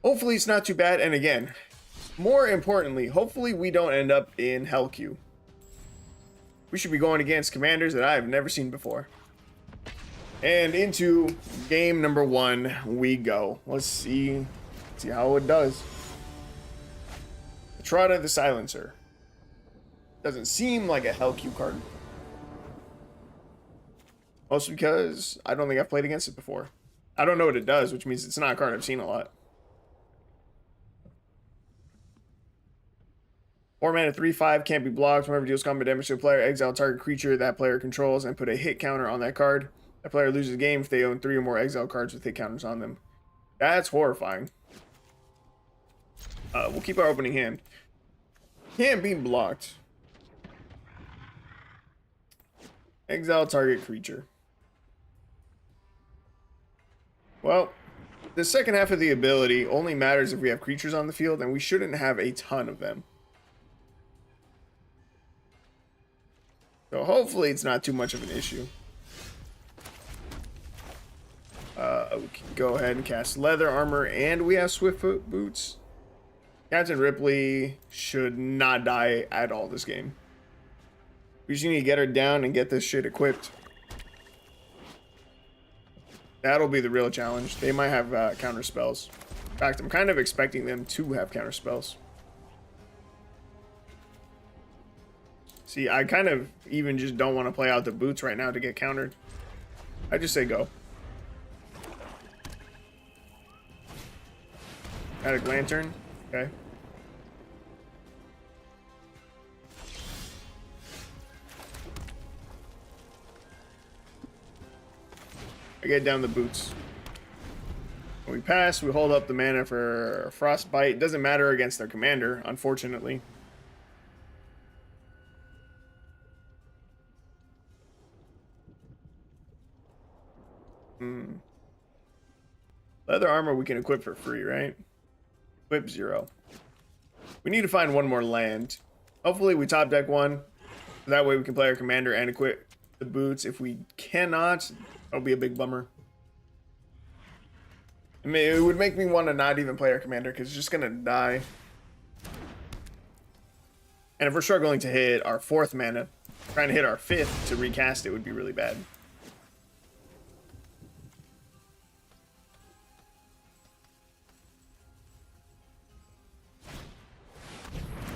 Hopefully it's not too bad. And again, more importantly, hopefully we don't end up in Hell Q. We should be going against commanders that I have never seen before. And into game number 1 we go. Let's see how it does. Trotta the Silencer. Doesn't seem like a Hell Q card. Mostly because I don't think I've played against it before. I don't know what it does, which means it's not a card I've seen a lot. 4 mana, 3/5, can't be blocked. Whenever deals combat damage to a player, exile target creature that player controls and put a hit counter on that card. That player loses the game if they own 3 or more exile cards with hit counters on them. That's horrifying. We'll keep our opening hand. Can't be blocked. Exile target creature. Well, the second half of the ability only matters if we have creatures on the field, and we shouldn't have a ton of them. So hopefully it's not too much of an issue. We can go ahead and cast Leather Armor, and we have Swiftfoot Boots. Captain Ripley should not die at all this game. We just need to get her down and get this shit equipped. That'll be the real challenge. They might have counter spells. In fact, I'm kind of expecting them to have counter spells. See, I kind of even just don't want to play out the boots right now to get countered. I just say go. Attic Lantern. Okay. I get down the boots. When we pass, we hold up the mana for Frostbite. Doesn't matter against their commander, unfortunately. Leather armor we can equip for free, right? Equip 0. We need to find one more land. Hopefully we top deck one. That way we can play our commander and equip the boots. If we cannot, that'll be a big bummer. I mean, it would make me want to not even play our commander because it's just going to die. And if we're struggling to hit our 4th mana, trying to hit our 5th to recast it would be really bad.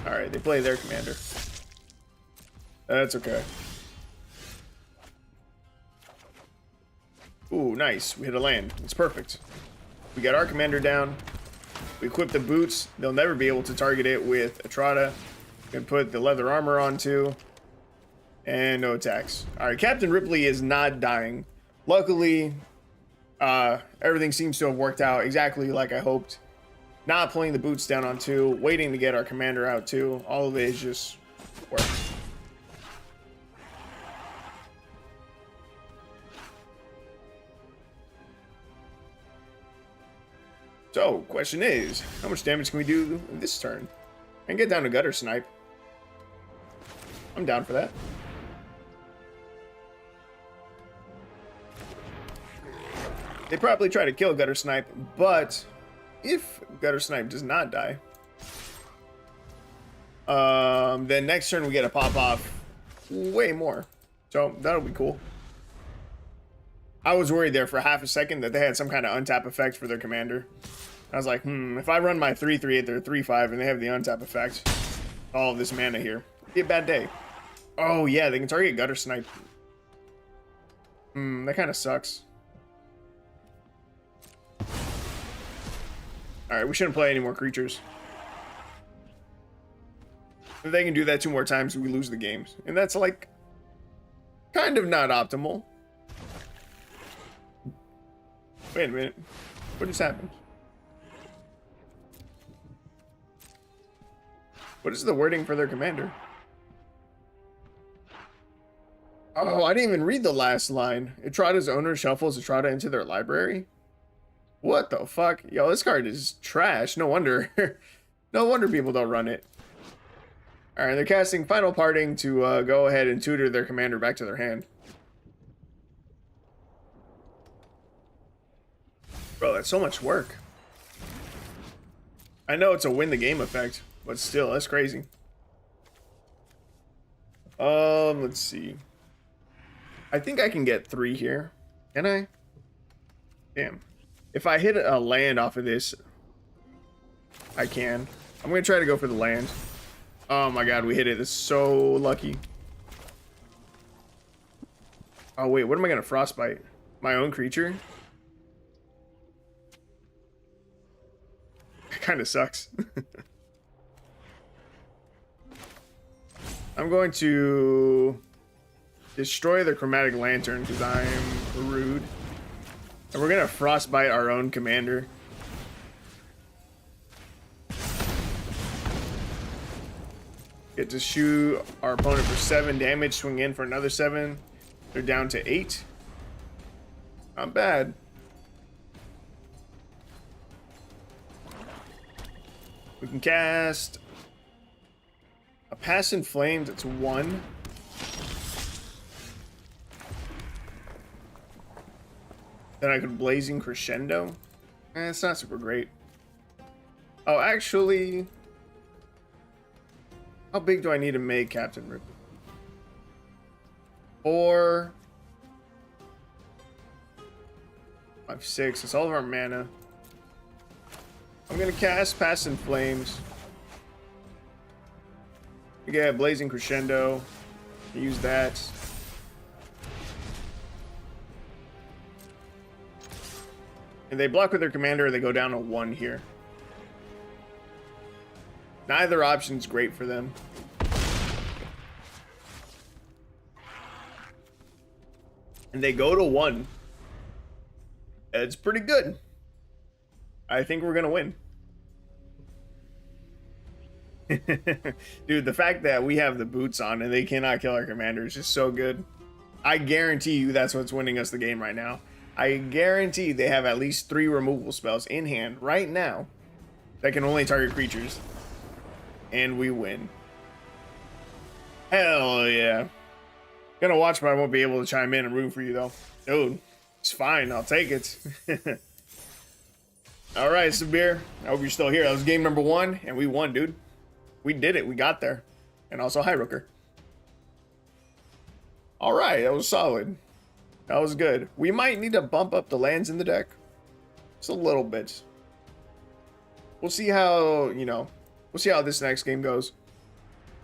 Alright, they play their commander. That's okay. Ooh, nice. We hit a land. It's perfect. We got our commander down. We equip the boots. They'll never be able to target it with a Trotta. We can put the leather armor on too. And no attacks. Alright, Captain Ripley is not dying. Luckily, everything seems to have worked out exactly like I hoped. Not pulling the boots down on 2, waiting to get our commander out too. All of it is just work. So, question is, how much damage can we do this turn? And get down to Gutter Snipe. I'm down for that. They probably try to kill Gutter Snipe, but if Gutter Snipe does not die, then next turn we get a pop off way more. So that'll be cool. I was worried there for half a second that they had some kind of untap effect for their commander. I was like, if I run my 3/3 at their 3/5 and they have the untap effect, all of this mana here, it'd be a bad day. Oh yeah, they can target Gutter Snipe. That kind of sucks. Alright, we shouldn't play any more creatures. If they can do that 2 more times, we lose the games. And that's like kind of not optimal. Wait a minute. What just happened? What is the wording for their commander? Oh, I didn't even read the last line. Etrada's owner shuffles Etrada into their library. What the fuck? Yo, this card is trash. No wonder. No wonder people don't run it. Alright, they're casting Final Parting to go ahead and tutor their commander back to their hand. Bro, that's so much work. I know it's a win the game effect, but still, that's crazy. Let's see. I think I can get 3 here. Can I? Damn. If I hit a land off of this, I can. I'm gonna try to go for the land. Oh my god, we hit it. This is so lucky. Oh wait, what am I gonna frostbite? My own creature? It kind of sucks. I'm going to destroy the Chromatic Lantern because I'm rude. And we're gonna frostbite our own commander. Get to shoot our opponent for 7 damage, swing in for another 7. They're down to 8. Not bad. We can cast a Pass in Flames. It's 1. Then I could Blazing Crescendo. It's not super great. Oh, actually, how big do I need to make Captain Rip? 4, 5, 6. It's all of our mana. I'm gonna cast Pass in Flames. We get Blazing Crescendo. Use that. And they block with their commander, they go down to 1 here. Neither option's great for them. And they go to 1. It's pretty good. I think we're gonna win. Dude, the fact that we have the boots on and they cannot kill our commander is just so good. I guarantee you that's what's winning us the game right now. I guarantee they have at least 3 removal spells in hand right now that can only target creatures. And we win. Hell yeah. Gonna watch, but I won't be able to chime in and root for you though. Dude, it's fine. I'll take it. Alright, Sabir. I hope you're still here. That was game number 1, and we won, dude. We did it. We got there. And also, hi, Rooker. Alright, that was solid. That was good. We might need to bump up the lands in the deck. Just a little bit. We'll see how, we'll see how this next game goes.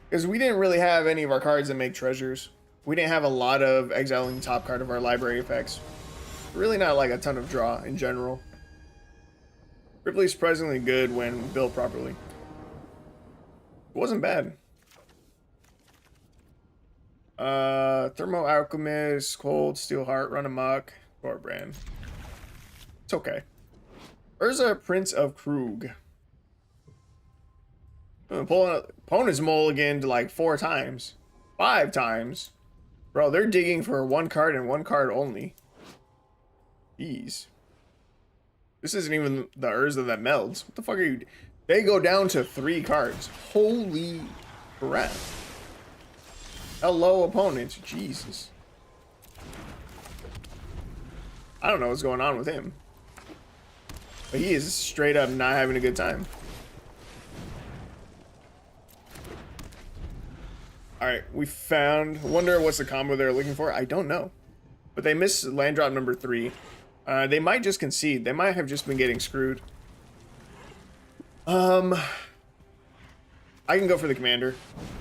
Because we didn't really have any of our cards that make treasures. We didn't have a lot of exiling top card of our library effects. Really not like a ton of draw in general. Ripley's surprisingly good when built properly. It wasn't bad. Thermo Alchemist, Cold, Steel Heart, Run Amok, Brand. It's okay. Urza, Prince of Krug. Opponent's mulliganed like 4 times. 5 times. Bro, they're digging for 1 card and 1 card only. Jeez. This isn't even the Urza that melds. What the fuck are you... They go down to 3 cards. Holy crap. Hello, opponents. Jesus. I don't know what's going on with him. But he is straight up not having a good time. Alright, we found... Wonder what's the combo they're looking for? I don't know. But they missed land drop number 3. They might just concede. They might have just been getting screwed. I can go for the commander.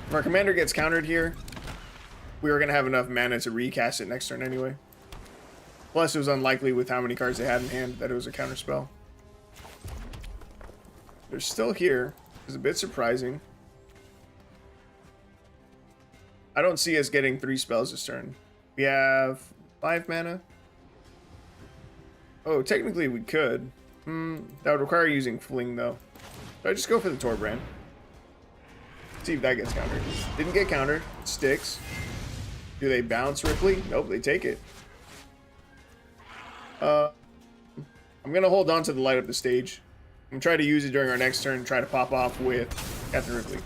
If our commander gets countered here, we were going to have enough mana to recast it next turn anyway. Plus, it was unlikely with how many cards they had in hand that it was a counter spell. They're still here. It's a bit surprising. I don't see us getting 3 spells this turn. We have 5 mana. Oh, technically we could. That would require using Fling, though. So I just go for the Torbrand. See if that gets countered. Didn't get countered. It sticks. Do they bounce Ripley? Nope, they take it. I'm gonna hold on to the light up the stage. I'm gonna try to use it during our next turn and try to pop off with Captain Ripley.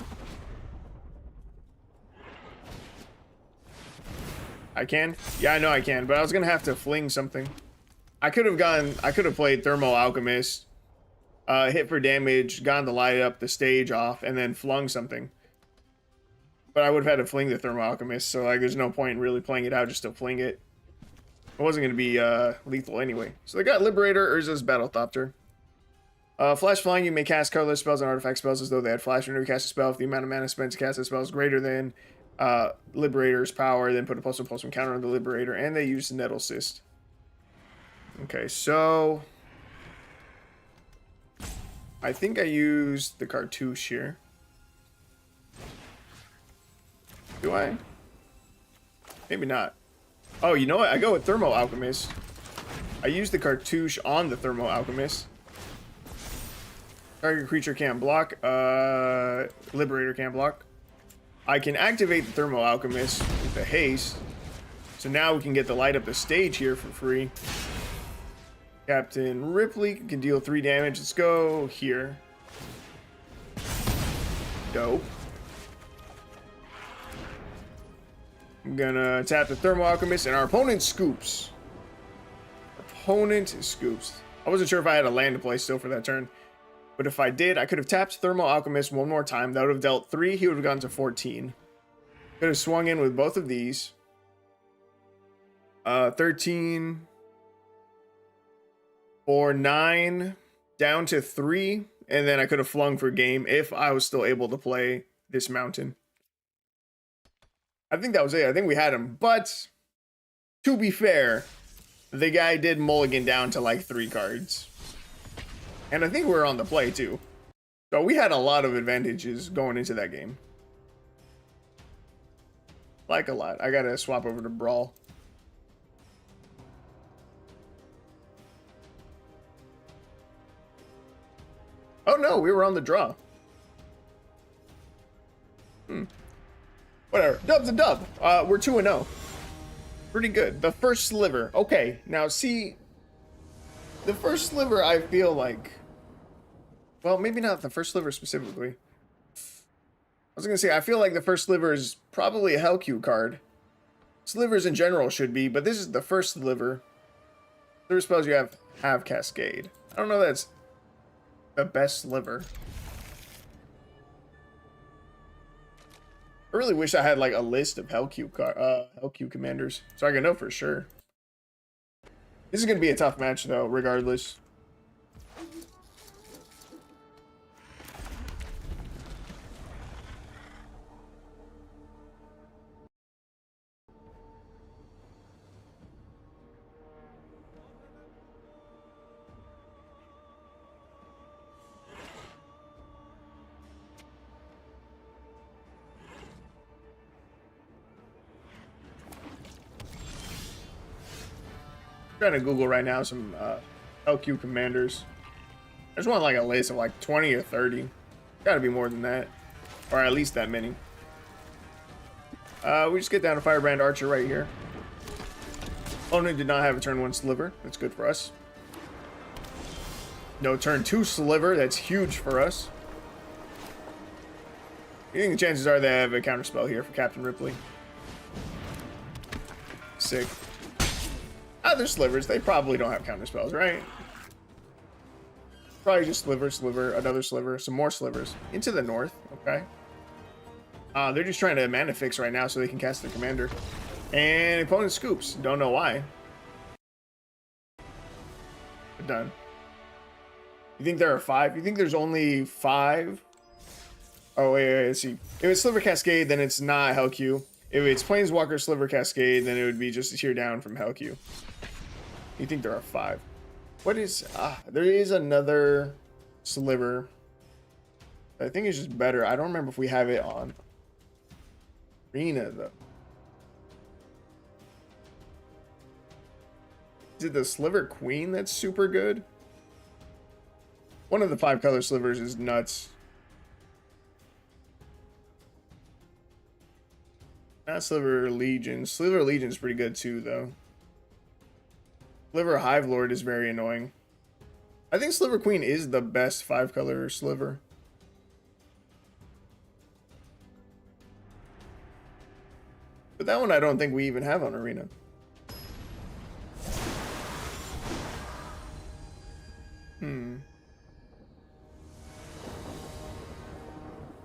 I can? Yeah, I know I can, but I was gonna have to fling something. I could have played Thermal Alchemist, hit for damage, gotten the light up the stage off, and then flung something. But I would have had to fling the Thermal Alchemist, so like there's no point in really playing it out just to fling it. It wasn't going to be lethal anyway. So they got Liberator, Urza's Battlethopter. Flash Flying, you may cast colorless spells and artifact spells as though they had flash. Whenever you cast a spell, if the amount of mana spent to cast a spell is greater than Liberator's power, then put a +1/+1 counter on the Liberator, and they use Nettle Cyst. Okay, so I think I used the Cartouche here. Do I? Maybe not. Oh, you know what? I go with Thermal Alchemist. I use the Cartouche on the Thermal Alchemist. Target creature can't block. Liberator can't block. I can activate the Thermal Alchemist with the haste. So now we can get the light up the stage here for free. Captain Ripley can deal 3 damage. Let's go here. Dope. I'm gonna tap the Thermal Alchemist, and our opponent scoops. I wasn't sure if I had a land to play still for that turn. But if I did, I could have tapped Thermal Alchemist one more time. That would have dealt 3. He would have gone to 14. Could have swung in with both of these. 13. For 9. Down to 3. And then I could have flung for game if I was still able to play this mountain. I think that was it. I think we had him. But to be fair, the guy did mulligan down to like 3 cards. And I think we were on the play too. So we had a lot of advantages going into that game. Like a lot. I gotta swap over to Brawl. Oh no, we were on the draw. Whatever. Dub's a dub. We're 2-0. Pretty good. The first sliver. Okay, now see, the first sliver I feel like, well, maybe not the first sliver specifically. I was gonna say, I feel like the first sliver is probably a Hellcue card. Slivers in general should be, but this is the first sliver. Sliver spells you have Cascade. I don't know if that's the best sliver. I really wish I had like a list of Hellcue commanders so I can know for sure. This is gonna be a tough match though, regardless. Trying to Google right now some LQ commanders. I just want like a list of like 20 or 30. Gotta be more than that, or at least that many. We just get down to Firebrand Archer right here. Opponent did not have a turn 1 sliver. That's good for us. No turn 2 sliver. That's huge for us. I think the chances are they have a counterspell here for Captain Ripley. Sick. Other slivers, they probably don't have counterspells, right? Probably just sliver, another sliver, some more slivers. Into the north, okay. They're just trying to mana fix right now so they can cast their commander. And opponent scoops. Don't know why. We're done. You think there are 5? You think there's only 5? Oh, wait, let's see. If it's Sliver Cascade, then it's not Hellcue. If it's Planeswalker Sliver Cascade, then it would be just a tier down from Hellcue. You think there are 5? What is... there is another sliver. I think it's just better. I don't remember if we have it on Arena, though. Is it the Sliver Queen that's super good? One of the 5-color slivers is nuts. Not Sliver Legion. Sliver Legion's pretty good too, though. Sliver Hive Lord is very annoying. I think Sliver Queen is the best 5-color sliver. But that one I don't think we even have on Arena.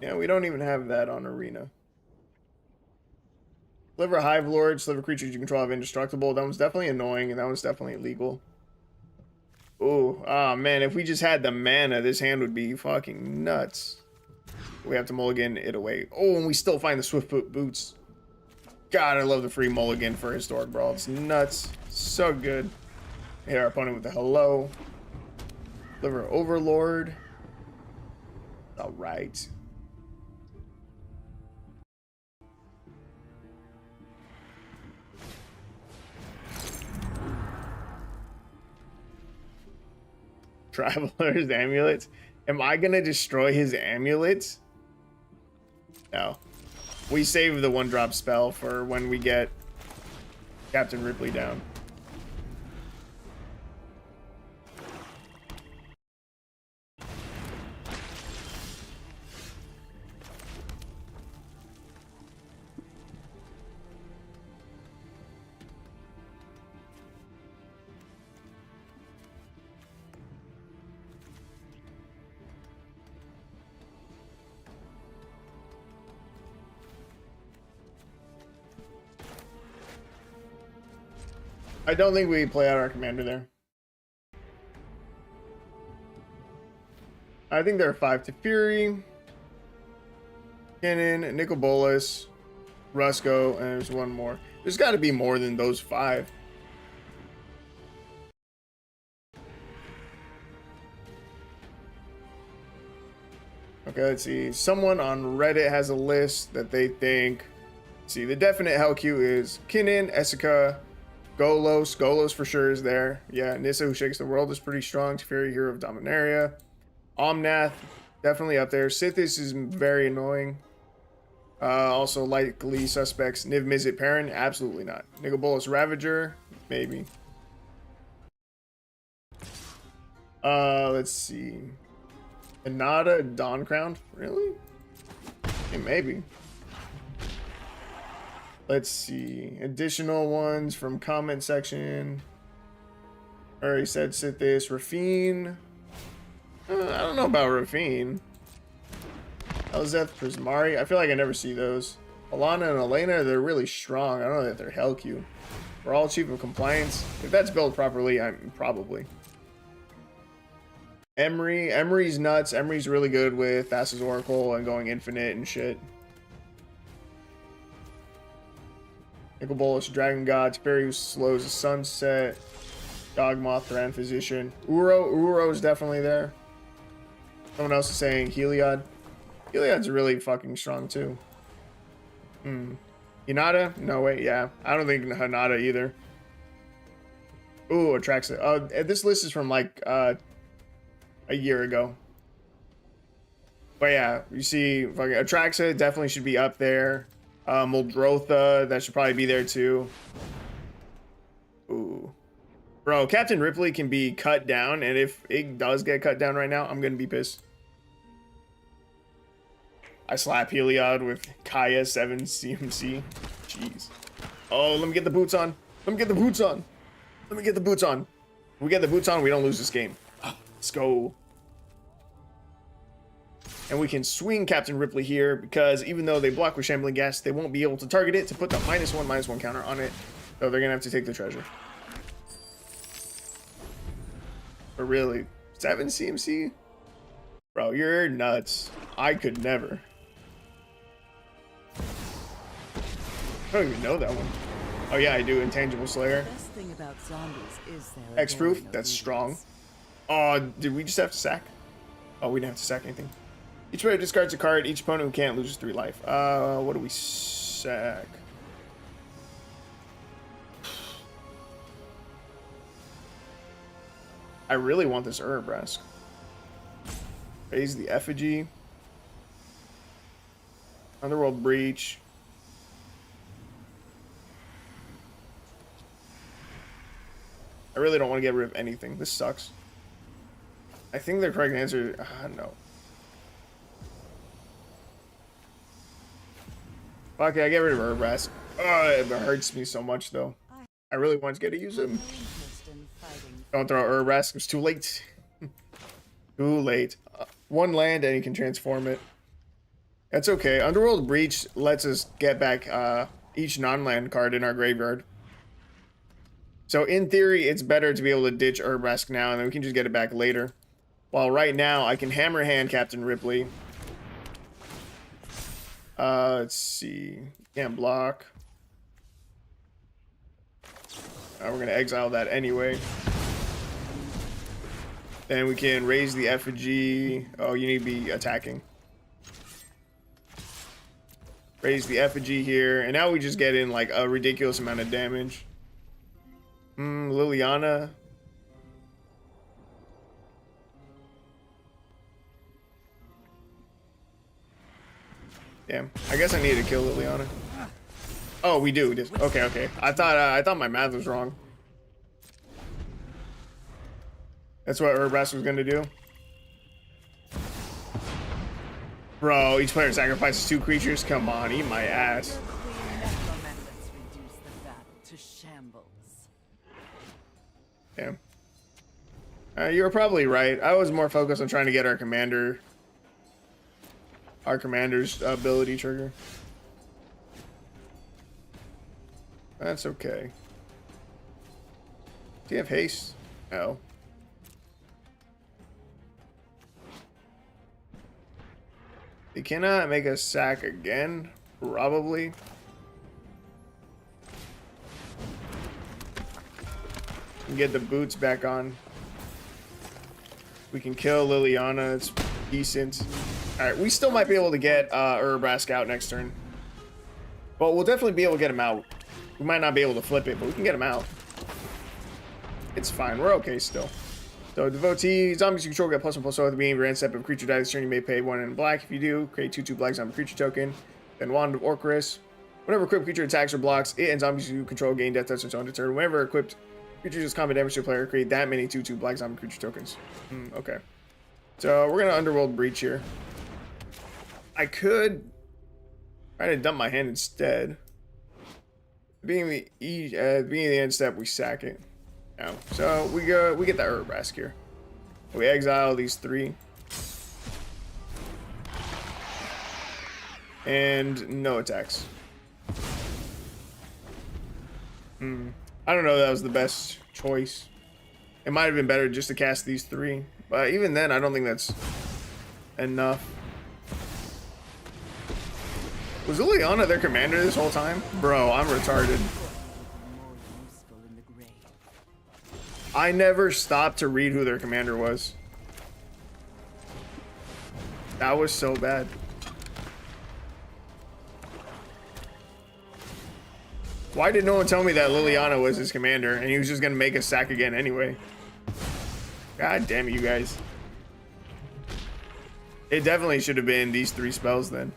Yeah, we don't even have that on Arena. Sliver Hive Lord, Sliver creatures you control have indestructible. That one's definitely annoying, and that one's definitely illegal. Ooh, ah, man, if we just had the mana, this hand would be fucking nuts. We have to mulligan it away. Oh, and we still find the Swiftfoot Boots. God, I love the free mulligan for Historic Brawl. It's nuts. So good. Hit our opponent with the hello. Sliver Overlord. Alright. Traveler's amulets. Am I gonna destroy his amulets? No. We save the 1-drop spell for when we get Captain Ripley down. I don't think we play out our commander there. I think there are 5 to Fury, Cannon, Nicol Bolas, Rusco, and there's one more. There's got to be more than those 5. Okay, let's see. Someone on Reddit has a list that they think. See, the definite hell queue is Kinnan, Essica, Golos. Golos for sure is there. Yeah, Nissa, who shakes the world, is pretty strong. Teferi, hero of Dominaria. Omnath, definitely up there. Sithis is very annoying. Also likely suspects. Niv Mizzet Perrin, absolutely not. Nicol Bolas Ravager, maybe. Let's see. Inada Dawn Crown, really? Yeah, maybe. Let's see. Additional ones from comment section. Already said Sithis. Rafine. I don't know about Rafine. Elzeth Prismari. I feel like I never see those. Alana and Elena, they're really strong. I don't know that they're hell queue. We're all chief of compliance. If that's built properly, I'm probably. Emery. Emery's nuts. Emery's really good with Thassa's Oracle and going infinite and shit. Nicol Bolas, Dragon God, Teferi, who slows the sunset, Dogmoth, Grand Physician, Uro is definitely there. Someone else is saying Heliod. Heliod's really fucking strong too. Hinata? No, wait, yeah. I don't think Hinata either. Ooh, Atraxa. This list is from like a year ago. But yeah, you see fucking Atraxa definitely should be up there. Muldrotha, that should probably be there too. Ooh. Bro, Captain Ripley can be cut down, and if it does get cut down right now, I'm gonna be pissed. I slap Heliod with Kaya 7 CMC. Jeez. Oh, let me get the boots on. Let me get the boots on. Let me get the boots on. If we get the boots on, we don't lose this game. Let's go. And we can swing Captain Ripley here because even though they block with Shambling Gas, they won't be able to target it to put the -1/-1 counter on it. So they're going to have to take the treasure. But really, 7 CMC? Bro, you're nuts. I could never. I don't even know that one. Oh yeah, I do. Intangible Slayer. The best thing about zombies is their Hexproof, that's strong. Oh, did we just have to sack? Oh, we didn't have to sack anything. Each player discards a card. Each opponent who can't loses 3 life. What do we sack? I really want this Urabrask. Raise the Effigy. Underworld Breach. I really don't want to get rid of anything. This sucks. I think the correct answer... no. Okay, I get rid of Urabrask. Oh, it hurts me so much, though. I really want to get to use him. Don't throw Urabrask. It's too late. Too late. One land and you can transform it. That's okay. Underworld Breach lets us get back each non-land card in our graveyard. So in theory, it's better to be able to ditch Urabrask now, and then we can just get it back later. While right now, I can Hammer Hand Captain Ripley. Let's see. Can't block. We're going to exile that anyway. Then we can raise the Effigy. Oh, you need to be attacking. Raise the Effigy here. And now we just get in like a ridiculous amount of damage. Liliana. Damn. I guess I need to kill Liliana. Oh, we do. Okay, okay. I thought my math was wrong. That's what Urabrask was gonna do. Bro, each player sacrifices 2 creatures. Come on, eat my ass. Damn. You were probably right. I was more focused on trying to get our commander's ability trigger. That's okay. Do you have haste? No. They cannot make a sack again, probably. And get the boots back on. We can kill Liliana. It's decent. Alright, we still might be able to get Urabrask out next turn. But we'll definitely be able to get him out. We might not be able to flip it, but we can get him out. It's fine. We're okay still. So, Devotee, zombies you control get +1/+0 at the beginning of your end step. If a creature dies this turn, you may pay 1 in black. If you do, create 2/2 black zombie creature token. Then Wand of Orcharus. Whenever equipped creature attacks or blocks, it and zombies you control gain death touch until end of turn. Whenever equipped creature does combat damage to a player, create that many 2/2 black zombie creature tokens. Okay. So, we're going to Underworld Breach here. I could try to dump my hand instead. Being the end step, we sack it. No. So we get that Urabrask here. We exile these 3. And no attacks. I don't know if that was the best choice. It might have been better just to cast these 3. But even then, I don't think that's enough. Was Liliana their commander this whole time? Bro, I'm retarded. I never stopped to read who their commander was. That was so bad. Why did no one tell me that Liliana was his commander and he was just gonna make a sack again anyway? God damn it, you guys. It definitely should have been these 3 spells then.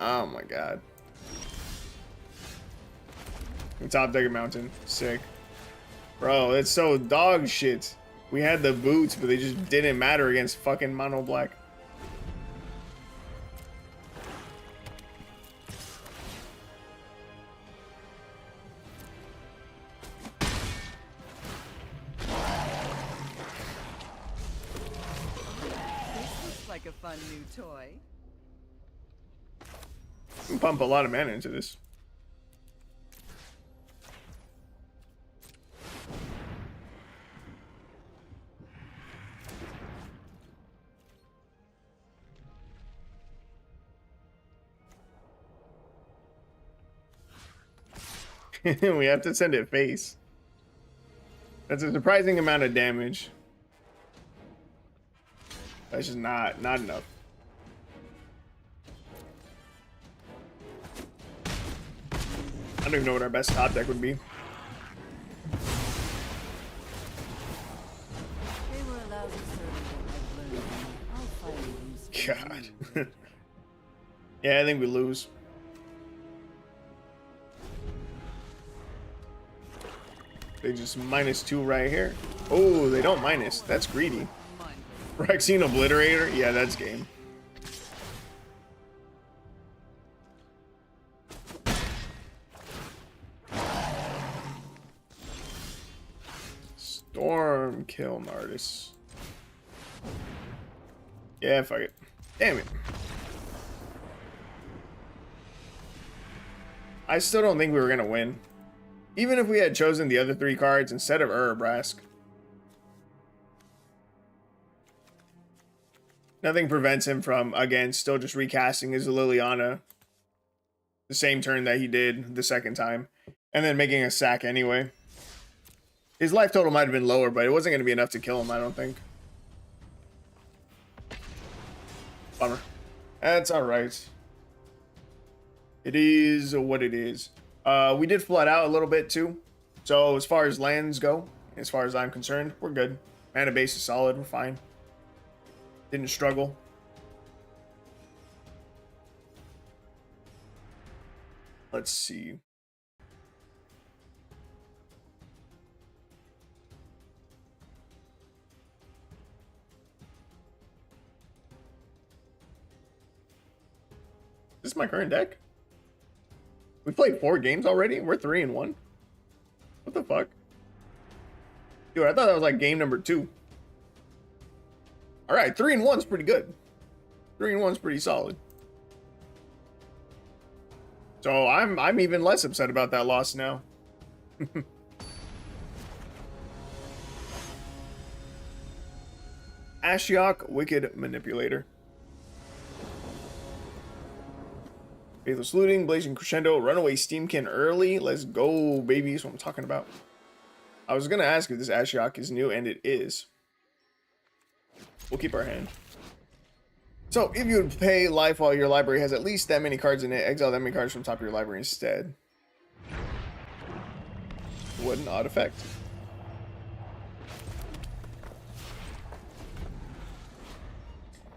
Oh my god. Top deck a mountain. Sick. Bro, it's so dog shit. We had the boots, but they just didn't matter against fucking mono black. This looks like a fun new toy. We can pump a lot of mana into this. We have to send it face. That's a surprising amount of damage. That's just not enough. I don't even know what our best top deck would be. God. Yeah, I think we lose. They just -2 right here. Oh, they don't minus. That's greedy. Rexine Obliterator? Yeah, that's game. Storm kill Nardis. Yeah, fuck it. Damn it. I still don't think we were gonna win. Even if we had chosen the other 3 cards instead of Urabrask. Nothing prevents him from, again, still just recasting his Liliana the same turn that he did the second time. And then making a sack anyway. His life total might have been lower, but it wasn't going to be enough to kill him, I don't think. Bummer. That's alright. It is what it is. We did flood out a little bit too. So as far as lands go, as far as I'm concerned, we're good. Mana base is solid, we're fine. Didn't struggle. Let's see. Is this my current deck? We played 4 games already? We're 3-1. What the fuck? Dude, I thought that was like game number 2. Alright, 3-1's pretty good. 3-1's pretty solid. So I'm even less upset about that loss now. Ashiok, Wicked Manipulator. Faithless Looting, Blazing Crescendo, Runaway Steamkin early. Let's go, baby. That's what I'm talking about. I was going to ask if this Ashiok is new, and it is. We'll keep our hand. So, if you would pay life while your library has at least that many cards in it, exile that many cards from top of your library instead. What an odd effect.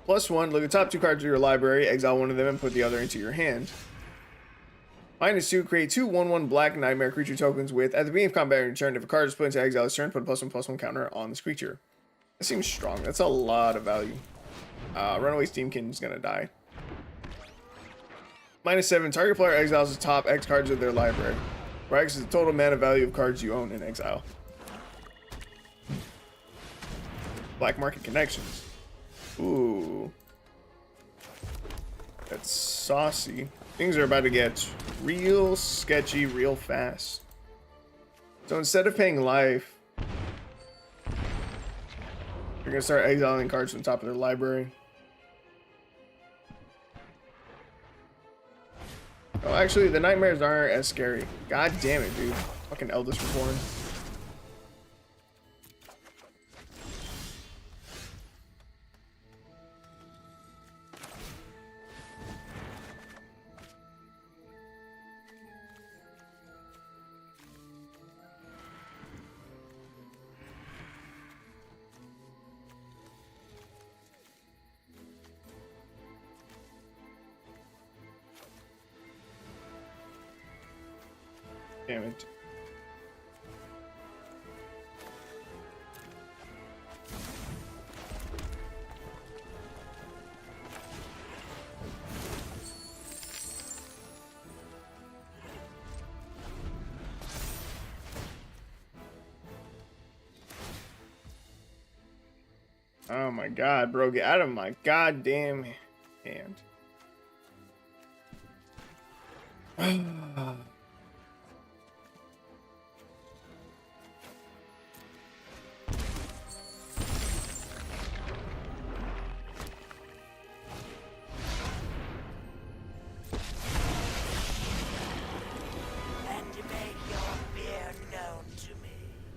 +1, look at the top 2 cards of your library, exile one of them, and put the other into your hand. -2, create 2 1/1 black nightmare creature tokens with, at the beginning of combat on your turn, if a card is put into exile this turn, put a +1/+1 counter on this creature. That seems strong. That's a lot of value. Runaway Steamkin is gonna die. -7, target player exiles the top X cards of their library. Where X is the total mana value of cards you own in exile. Black Market Connections. Ooh. That's saucy. Things are about to get real sketchy real fast. So instead of paying life, you're gonna start exiling cards from the top of their library. Oh, actually, the nightmares aren't as scary. God damn it, dude. Fucking Eldest Reborn. Damn it. Oh my god, bro, get out of my goddamn hand.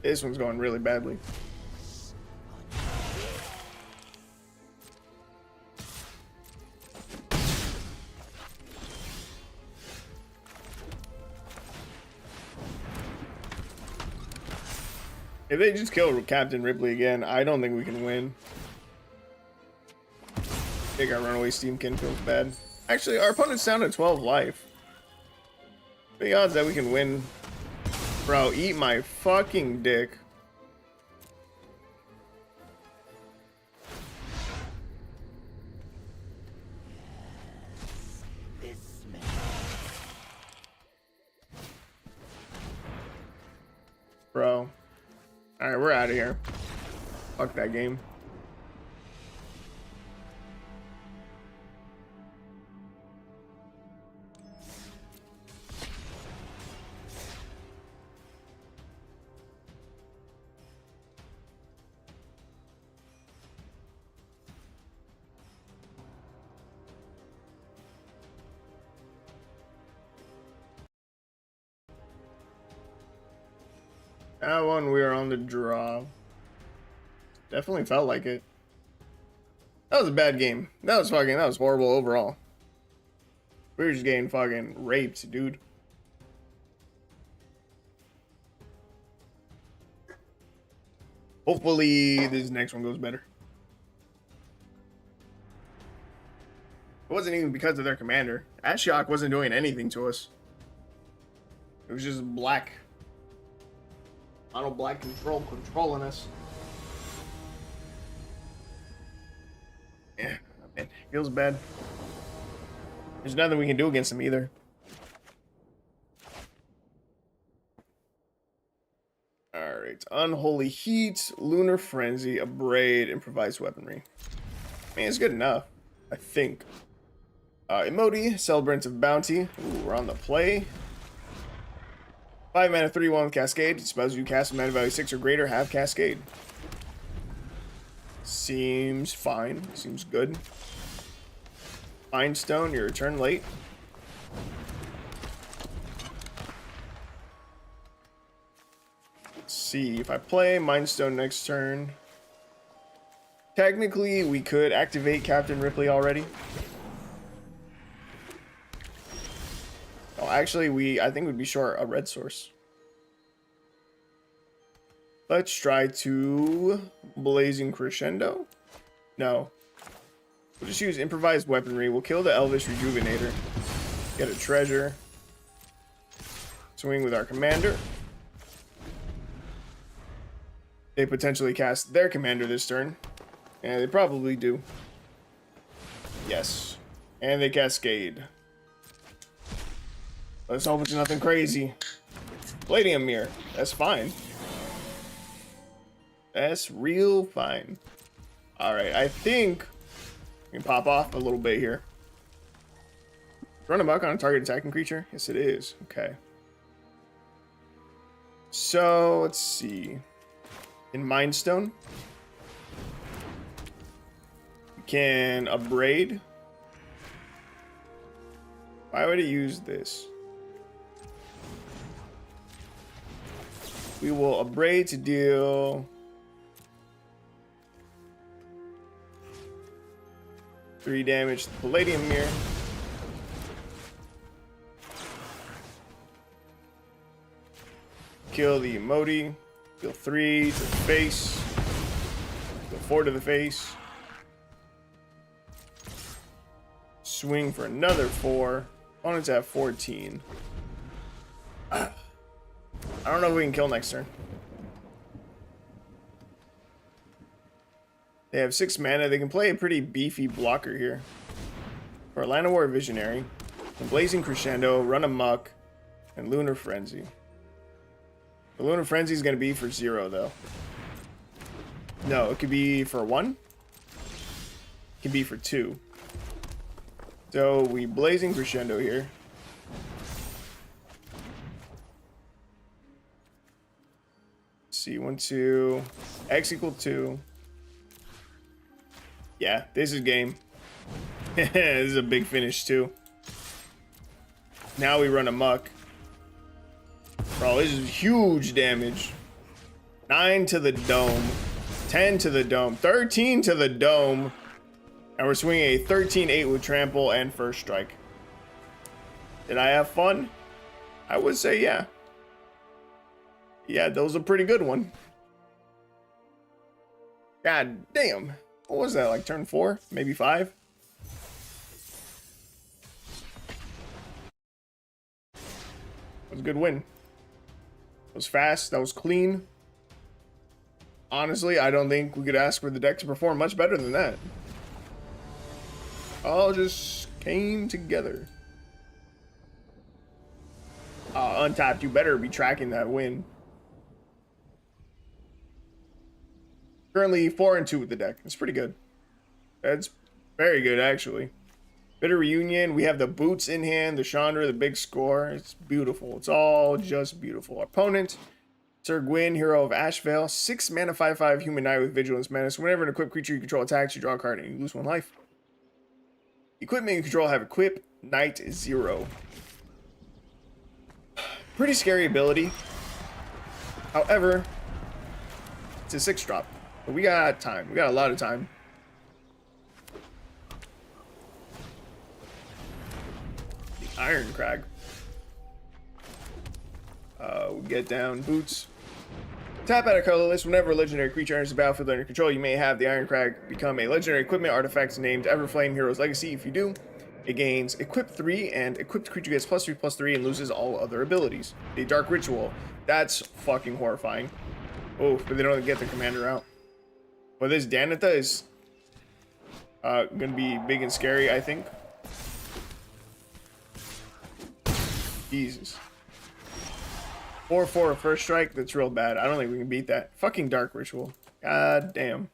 This one's going really badly. If they just kill Captain Ripley again, I don't think we can win. They got runaway steamkin, feels bad. Actually, our opponent's down to 12 life. Big odds that we can win. Bro, eat my fucking dick. Bro. Alright, we're out of here. Fuck that game. That one we were on the draw. Definitely felt like it. That was a bad game. That was horrible overall. We were just getting fucking raped, dude. Hopefully this next one goes better. It wasn't even because of their commander. Ashiok wasn't doing anything to us. It was just black. Mono black controlling us. Yeah, man, feels bad. There's nothing we can do against them either. Alright, Unholy Heat, Lunar Frenzy, Abrade, Improvised Weaponry. I mean, it's good enough, I think. Emoti, Celebrant of Bounty. Ooh, we're on the play. 5 mana, 3/1 with Cascade. Spells you cast with mana value 6 or greater have Cascade. Seems fine. Seems good. Mind Stone, your return late. Let's see. If I play Mind Stone next turn, technically we could activate Captain Ripley already. Oh, actually, I think we'd be short a red source. Let's try to Blazing Crescendo. No. We'll just use Improvised Weaponry. We'll kill the Elvish Rejuvenator. Get a treasure. Swing with our commander. They potentially cast their commander this turn. And they probably do. Yes. And they Cascade. Let's hope it's nothing crazy. Palladium Mirror. That's fine. That's real fine. Alright, I think we can pop off a little bit here. Run amok on a target attacking creature? Yes, it is. Okay. So, let's see. In Mind Stone, we can Abrade. Why would I use this? We will Abrade to deal 3 damage to the Palladium Mirror. Kill the Emoti. Deal 3 to the face. Deal 4 to the face. Swing for another 4. Opponents have 14. I don't know if we can kill next turn. They have 6 mana. They can play a pretty beefy blocker here. For Llanowar Visionary, Blazing Crescendo, Run Amok, and Lunar Frenzy. The Lunar Frenzy is going to be for 0, though. No, it could be for 1. It can be for 2. So we Blazing Crescendo here. See, 1, 2, X equal 2. Yeah, this is game. This is a big finish too. Now we run amok. Bro, this is huge damage. 9 to the dome. 10 to the dome. 13 to the dome. And we're swinging a 13-8 with trample and first strike. Did I have fun? I would say yeah. Yeah, that was a pretty good one. God damn. What was that, like turn 4? Maybe 5? was a good win. It was fast. That was clean. Honestly, I don't think we could ask for the deck to perform much better than that. All just came together. Untapped, you better be tracking that win. Currently 4-2 with the deck. It's pretty good. That's very good, actually. Bitter Reunion. We have the boots in hand, the Chandra, the big score. It's beautiful. It's all just beautiful. Our opponent, Sir Gwyn, Hero of Ashvale. 6 mana, 5/5 Human Knight with Vigilance Menace. Whenever an equipped creature you control attacks, you draw a card and you lose 1 life. Equipment you control have Equip Knight 0. Pretty scary ability. However, it's a 6-drop. But we got time. We got a lot of time. The Iron Crag. We get down boots. Tap out a colorless. Whenever a legendary creature enters the battlefield under your control, you may have the Iron Crag become a legendary equipment artifact named Everflame Hero's Legacy. If you do, it gains Equip 3, and equipped creature gets +3/+3 and loses all other abilities. The Dark Ritual. That's fucking horrifying. Oh, but they don't get the commander out. But this Danitha is gonna be big and scary, I think. Jesus. 4/4 first strike, that's real bad. I don't think we can beat that. Fucking Dark Ritual. God damn.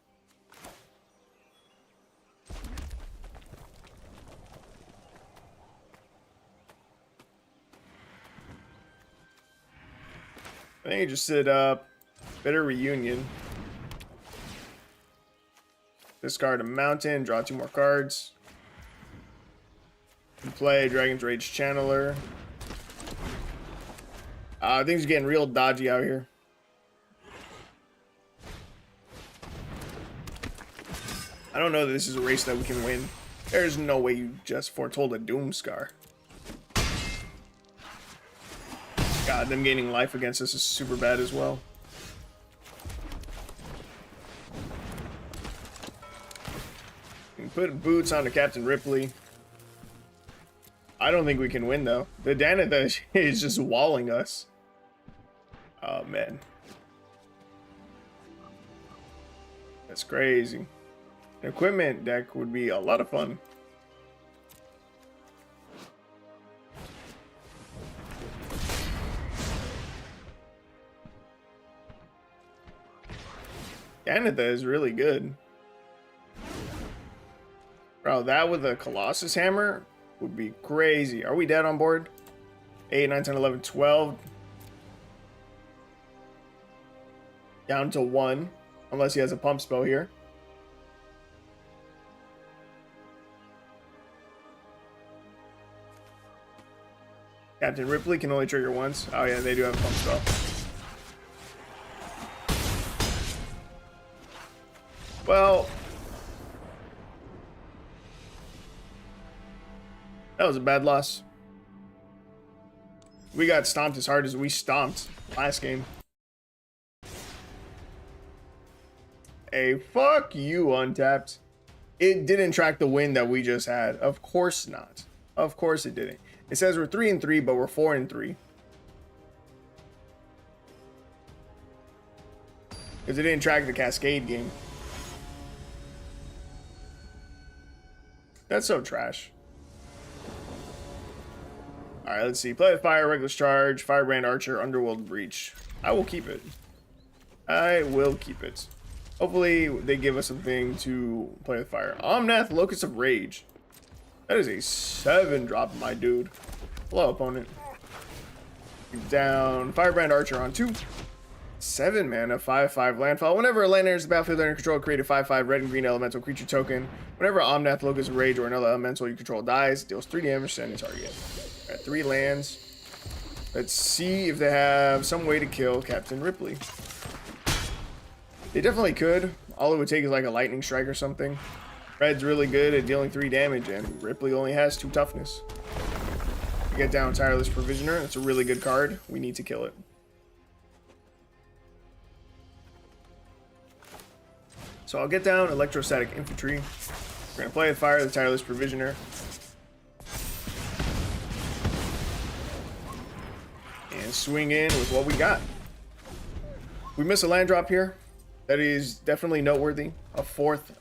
I think you just sit up. Bitter Reunion. Discard a mountain, draw 2 more cards. Play Dragon's Rage Channeler. Things are getting real dodgy out here. I don't know that this is a race that we can win. There's no way you just foretold a Doomscar. God, them gaining life against us is super bad as well. We can put boots onto Captain Ripley. I don't think we can win though. The Danitha is just walling us. Oh man. That's crazy. An equipment deck would be a lot of fun. Danitha is really good. Bro, that with a Colossus Hammer would be crazy. Are we dead on board? 8, 9, 10, 11, 12. Down to 1. Unless he has a pump spell here. Captain Ripley can only trigger once. Oh yeah, they do have a pump spell. Well, that was a bad loss. We got stomped as hard as we stomped last game. Hey, fuck you, Untapped. It didn't track the win that we just had. Of course not. Of course it didn't. It says we're 3-3, but we're 4-3. Because it didn't track the Cascade game. That's so trash. Alright, let's see. Play with Fire, Reckless Charge, Firebrand Archer, Underworld Breach. I will keep it. I will keep it. Hopefully they give us something to play with fire. Omnath, Locust of Rage. That is a 7-drop, my dude. Hello, opponent. Down. Firebrand Archer on 2. 7 mana, 5/5 landfall. Whenever a land enters the battlefield under control, create a 5/5 red and green elemental creature token. Whenever Omnath, Locust of Rage, or another elemental you control dies, deals 3 damage to any target. Got 3 lands. Let's see if they have some way to kill Captain Ripley. They definitely could. All it would take is like a lightning strike or something. Red's really good at dealing 3 damage, and Ripley only has 2 toughness. We get down Tireless Provisioner. That's a really good card. We need to kill it. So I'll get down Electrostatic Infantry. We're going to play with fire, the Tireless Provisioner. and swing in with what we got. We miss a land drop here. That is definitely noteworthy. A fourth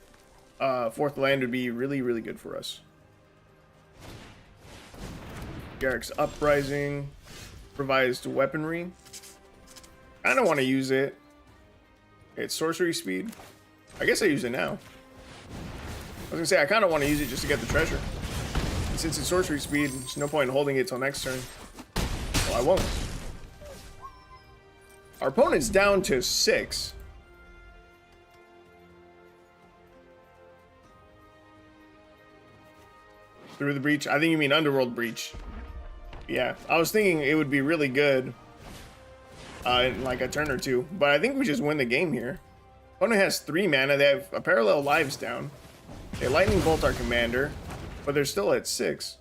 land would be really, really good for us. Garrick's Uprising. Revised weaponry. I don't want to use it. It's sorcery speed. I guess I use it now. I was gonna say I kind of want to use it just to get the treasure. And since it's sorcery speed, there's no point in holding it till next turn. Well, I won't. Our opponent's down to 6. Through the breach. I think you mean Underworld Breach. Yeah, I was thinking it would be really good in like a turn or two, but I think we just win the game here. Opponent has 3 mana. They have a parallel lives down. They lightning bolt our commander, but they're still at 6.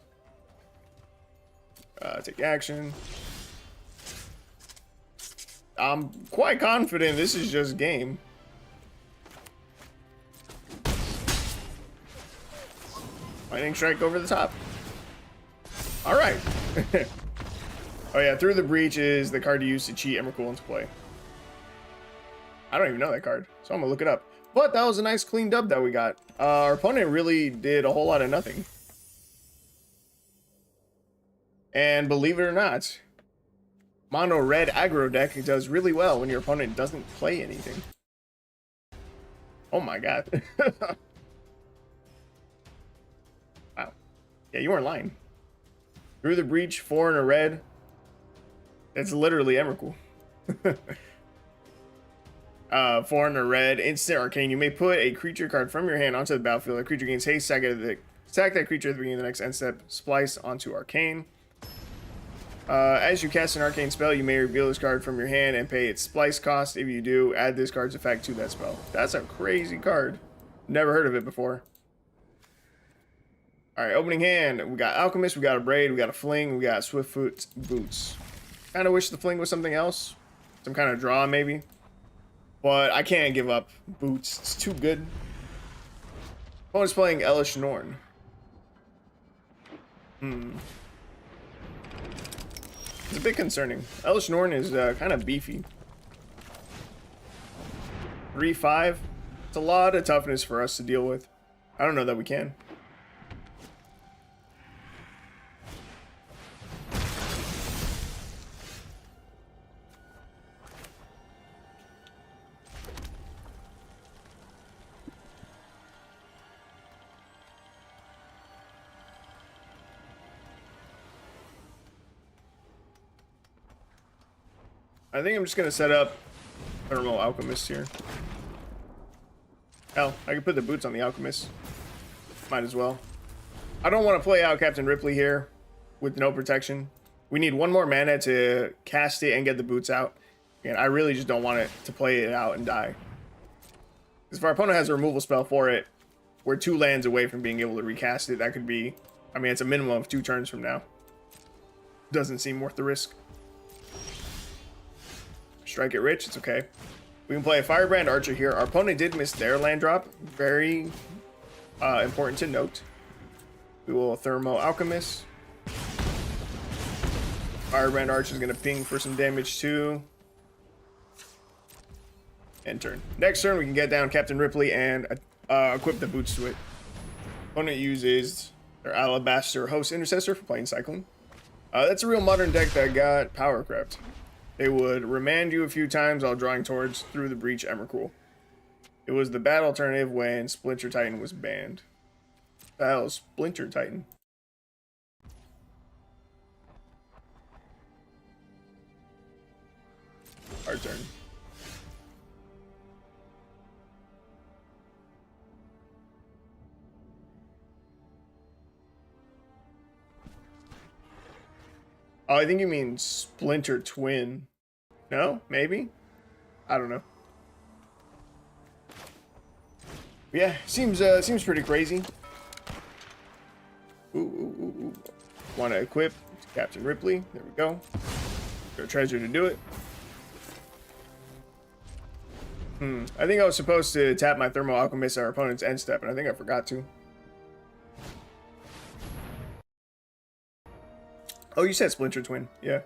Take action. I'm quite confident this is just game. Lightning strike over the top. All right. Oh yeah, Through the Breach is the card you use to cheat Emrakul into play. I don't even know that card, so I'm gonna look it up. But that was a nice clean dub that we got. Our opponent really did a whole lot of nothing. And believe it or not, mono red aggro deck does really well when your opponent doesn't play anything. Oh my god. Wow. Yeah, you weren't lying. Through the Breach, 4 and a red. That's literally Emrakul. 4 and a red, instant arcane. You may put a creature card from your hand onto the battlefield. A creature gains haste, sack that creature at the beginning of the next end step. Splice onto arcane. As you cast an arcane spell, you may reveal this card from your hand and pay its splice cost. If you do, add this card's effect to that spell. That's a crazy card. Never heard of it before. Alright, opening hand. We got Alchemist, we got a Braid, we got a Fling, we got Swiftfoot Boots. Kind of wish the Fling was something else. Some kind of draw, maybe. But I can't give up Boots. It's too good. Opponent's playing Elish Norn. It's a bit concerning. Elish Norn is kind of beefy. 3/5. It's a lot of toughness for us to deal with. I don't know that we can. I think I'm just gonna set up Thermal Alchemist here. Hell, I can put the boots on the Alchemist. Might as well. I don't want to play out Captain Ripley here with no protection. We need 1 more mana to cast it and get the boots out. And I really just don't want it to play it out and die. Because if our opponent has a removal spell for it, we're 2 lands away from being able to recast it. That could be, I mean, it's a minimum of 2 turns from now. Doesn't seem worth the risk. Strike it rich, it's okay. We can play a Firebrand Archer here. Our opponent did miss their land drop. Very important to note. We will Thermo Alchemist. Firebrand Archer is going to ping for some damage too. End turn. Next turn we can get down Captain Ripley and equip the boots to it. Opponent uses their Alabaster Host Intercessor for playing Cyclone. That's a real modern deck that got Powercraft. They would remand you a few times while drawing towards Through the Breach Emrakul. It was the bad alternative when Splinter Titan was banned. The hell is Splinter Titan? Our turn. Oh, I think you mean Splinter Twin. No? Maybe? I don't know. Yeah, seems pretty crazy. Ooh. Want to equip Captain Ripley. There we go. Got a treasure to do it. I think I was supposed to tap my Thermal Alchemist at our opponent's end step, and I think I forgot to. Oh, you said Splinter Twin. Yeah.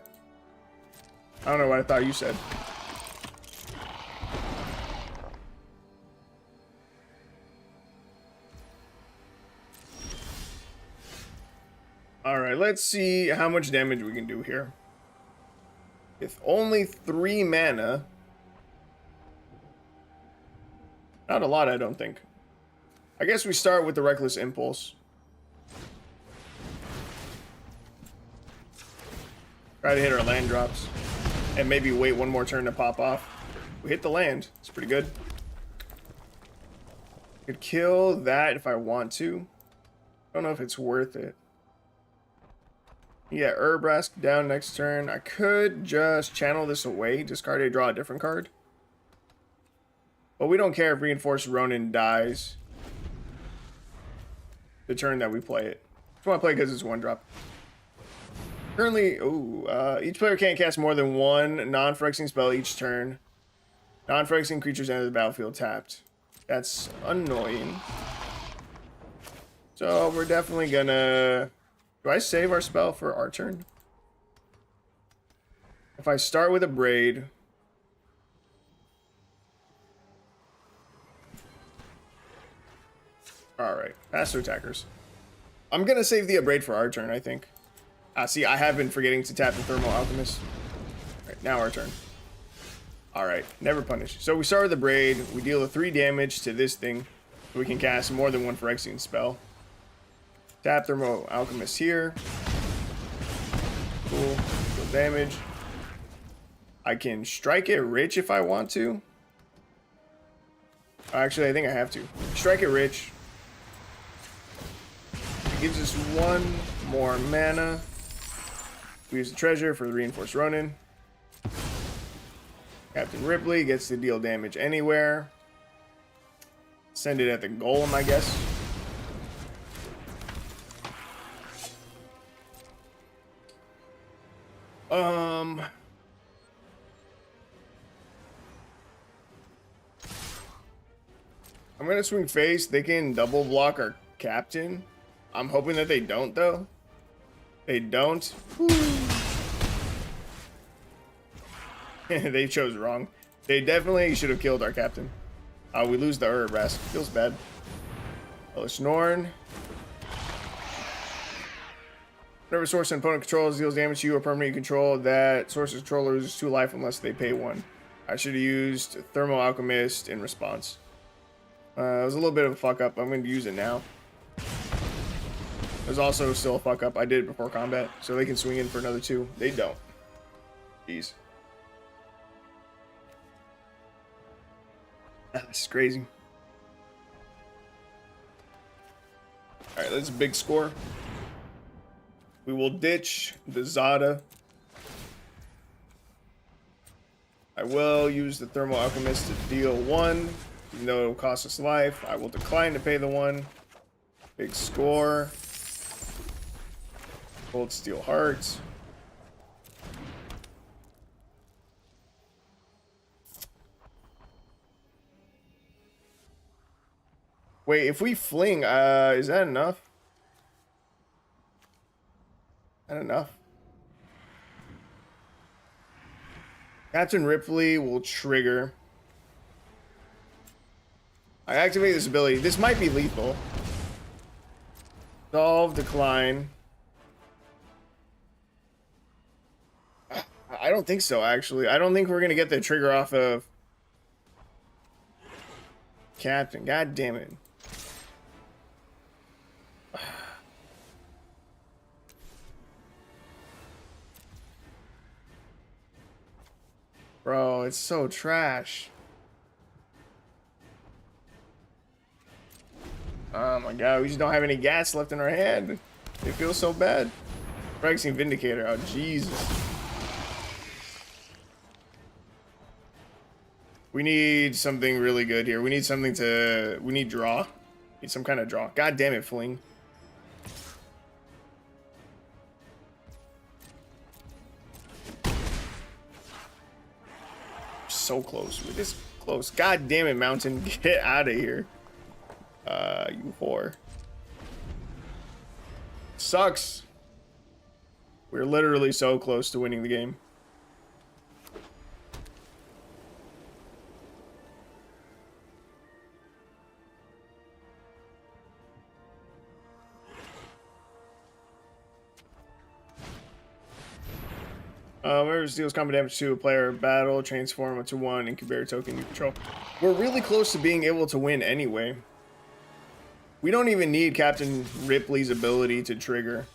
I don't know what I thought you said. Alright, let's see how much damage we can do here. With only 3 mana. Not a lot, I don't think. I guess we start with the Reckless Impulse. Try to hit our land drops. And maybe wait one more turn to pop off. We hit the land. It's pretty good. Could kill that if I want to. Don't know if it's worth it. Yeah, Urbrask down next turn. I could just channel this away, discard it, draw a different card. But we don't care if Reinforced Ronin dies the turn that we play it. Just want to play because it's 1-drop. Currently, each player can't cast more than one non-Phyrexian spell each turn. Non-Phyrexian creatures enter the battlefield tapped. That's annoying. So we're definitely gonna... Do I save our spell for our turn? If I start with a Braid... Alright, pass to attackers. I'm gonna save the Braid for our turn, I think. See, I have been forgetting to tap the Thermal Alchemist. Alright, now our turn. Alright, never punish. So we start with the Braid. We deal the 3 damage to this thing. So we can cast more than one Phyrexian spell. Tap Thermal Alchemist here. Cool. Deal damage. I can strike it rich if I want to. Actually, I think I have to. Strike it rich. It gives us 1 more mana. We use the treasure for the Reinforced Ronin. Captain Ripley gets to deal damage anywhere. Send it at the golem, I guess. I'm gonna swing face. They can double block our captain. I'm hoping that they don't, though. They don't. They chose wrong. They definitely should have killed our captain. We lose the Urbrask. Feels bad. Hellish Norn. Whenever source and opponent controls deals damage to you or permanent you control, that source's controller loses 2 life unless they pay 1. I should have used Thermal Alchemist in response. It was a little bit of a fuck up. I'm going to use it now. There's also still a fuck up. I did it before combat, so they can swing in for another 2. They don't. Jeez. That's crazy. Alright, let's big score. We will ditch the Zada. I will use the Thermal Alchemist to deal 1. Even though it will cost us life, I will decline to pay the 1. Big score. Gold Steel Hearts. Wait, if we fling, is that enough? Not enough. Captain Ripley will trigger. I activate this ability. This might be lethal. Solve, decline. I don't think so, actually. I don't think we're going to get the trigger off of Captain. God damn it. Bro, it's so trash. Oh my god, we just don't have any gas left in our hand. It feels so bad. Phyrexian Vindicator. Oh, Jesus. We need something really good here. We need something to... We need draw. Need some kind of draw. God damn it, Fling. So close. We're this close. God damn it, Mountain. Get out of here. You whore. Sucks. We're literally so close to winning the game. Whenever it deals combat damage to a player, battle, transform into one incubator token you control. We're really close to being able to win anyway. We don't even need Captain Ripley's ability to trigger.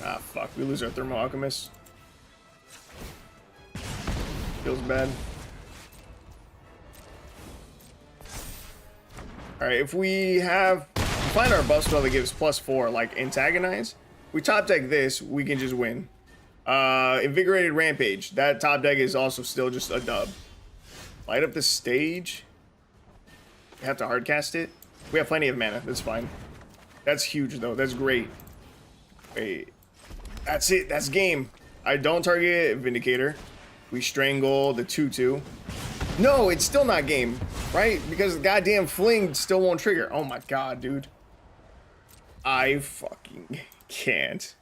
Ah, fuck. We lose our Thermal Alchemist. Feels bad. Alright, if we find our buff spell that gives +4, like Antagonize, we top deck this, we can just win. Invigorated Rampage. That top deck is also still just a dub. Light up the stage. We have to hardcast it. We have plenty of mana. That's fine. That's huge, though. That's great. Wait. That's it. That's game. I don't target Vindicator. We strangle the 2/2. No, it's still not game, right? Because the goddamn fling still won't trigger. Oh my god, dude. I fucking can't.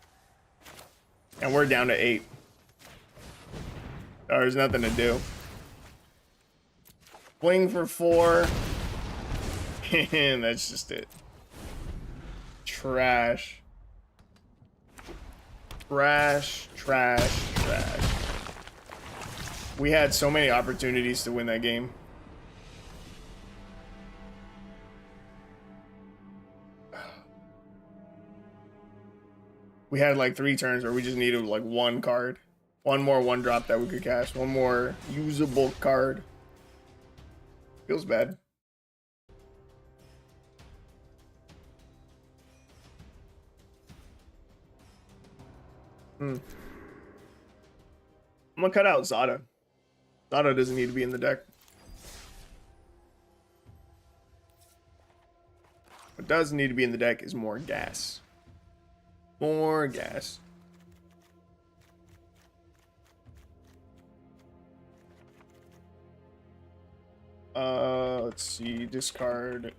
And we're down to 8. There's nothing to do. Fling for 4. And that's just it. Trash. Trash, trash, trash. We had so many opportunities to win that game. We had like 3 turns where we just needed like 1 card. One more 1-drop that we could cast. One more usable card. Feels bad. I'm gonna cut out Zada. Zada doesn't need to be in the deck. What does need to be in the deck is more gas. More gas. Let's see. Discard.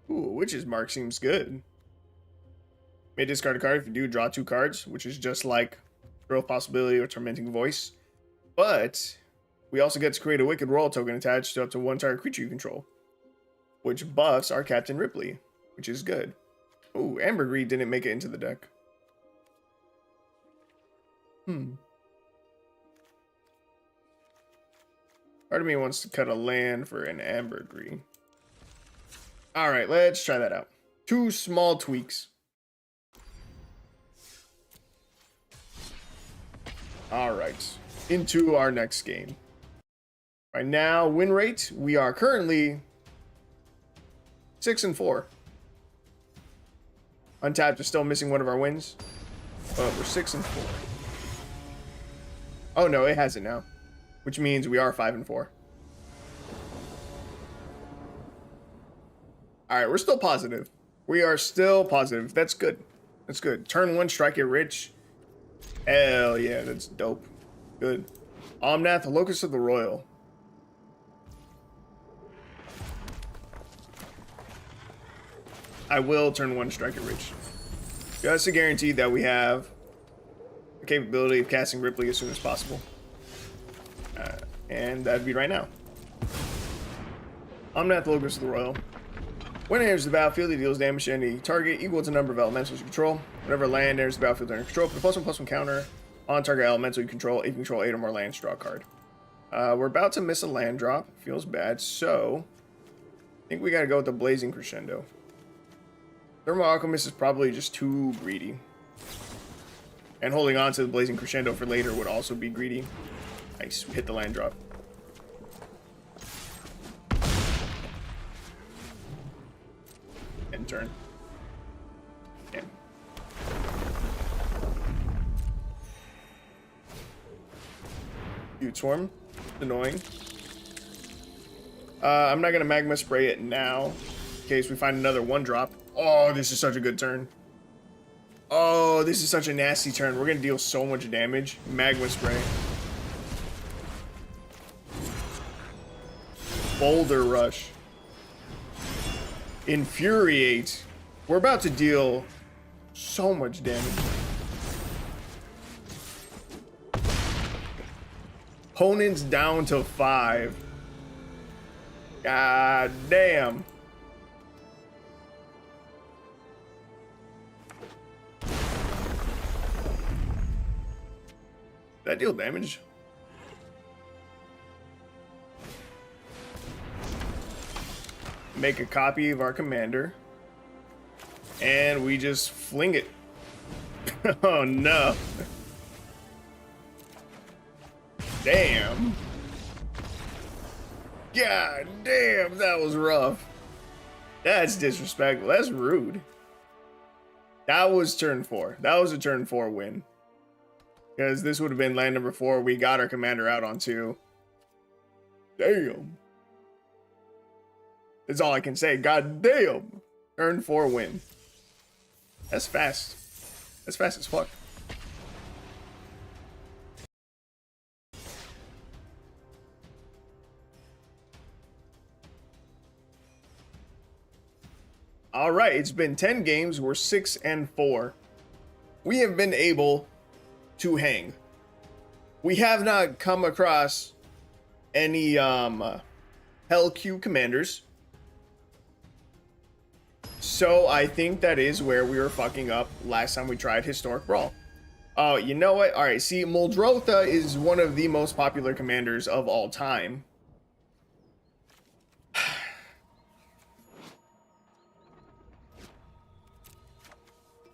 Ooh, Witch's Mark seems good. May discard a card. If you do, draw 2 cards, which is just like Growth Possibility or Tormenting Voice. But we also get to create a Wicked Roll token attached to up to 1 target creature you control, which buffs our Captain Ripley, which is good. Ooh, Ambergris didn't make it into the deck. Part of me wants to cut a land for an Ambergris. Alright, let's try that out. 2 small tweaks. Alright, into our next game. Right now, win rate, we are currently 6-4. Untapped is still missing one of our wins, but we're 6-4. Oh no, it hasn't now, which means we are 5-4. Alright, we're still positive. We are still positive. That's good. That's good. Turn 1, strike it rich. Hell yeah, that's dope. Good. Omnath, the Locust of the Royal. I will turn 1, strike it rich. Just to guarantee that we have the capability of casting Ripley as soon as possible. And that'd be right now. Omnath, the Locust of the Royal. When it enters the battlefield, it deals damage to any target equal to the number of elementals you control. Whenever land enters the battlefield under control, put a +1/+1 counter on target elemental you control. If you control 8 or more lands, draw a card. We're about to miss a land drop. Feels bad, so I think we gotta go with the Blazing Crescendo. Thermal Alchemist is probably just too greedy. And holding on to the Blazing Crescendo for later would also be greedy. Nice, we hit the land drop. End turn. Yeah. Huge Swarm. Annoying. I'm not gonna Magma Spray it now. in case we find another 1-drop. Oh, this is such a good turn. Oh, this is such a nasty turn. We're gonna deal so much damage. Magma spray. Boulder rush. Infuriate. We're about to deal so much damage. Opponents down to 5. God damn. That deal damage? Make a copy of our commander. And we just fling it. Oh no. Damn. God damn, that was rough. That's disrespectful. That's rude. That was turn 4. That was a turn 4 win. Because this would have been land number 4. We got our commander out on 2. Damn. That's all I can say. God damn. Turn 4 win. That's fast. That's fast as fuck. All right, it's been 10 games. We're 6-4. We have been able to hang. We have not come across any Hell Q commanders. So I think that is where we were fucking up last time we tried Historic Brawl. Oh, you know what? All right, see, Muldrotha is one of the most popular commanders of all time.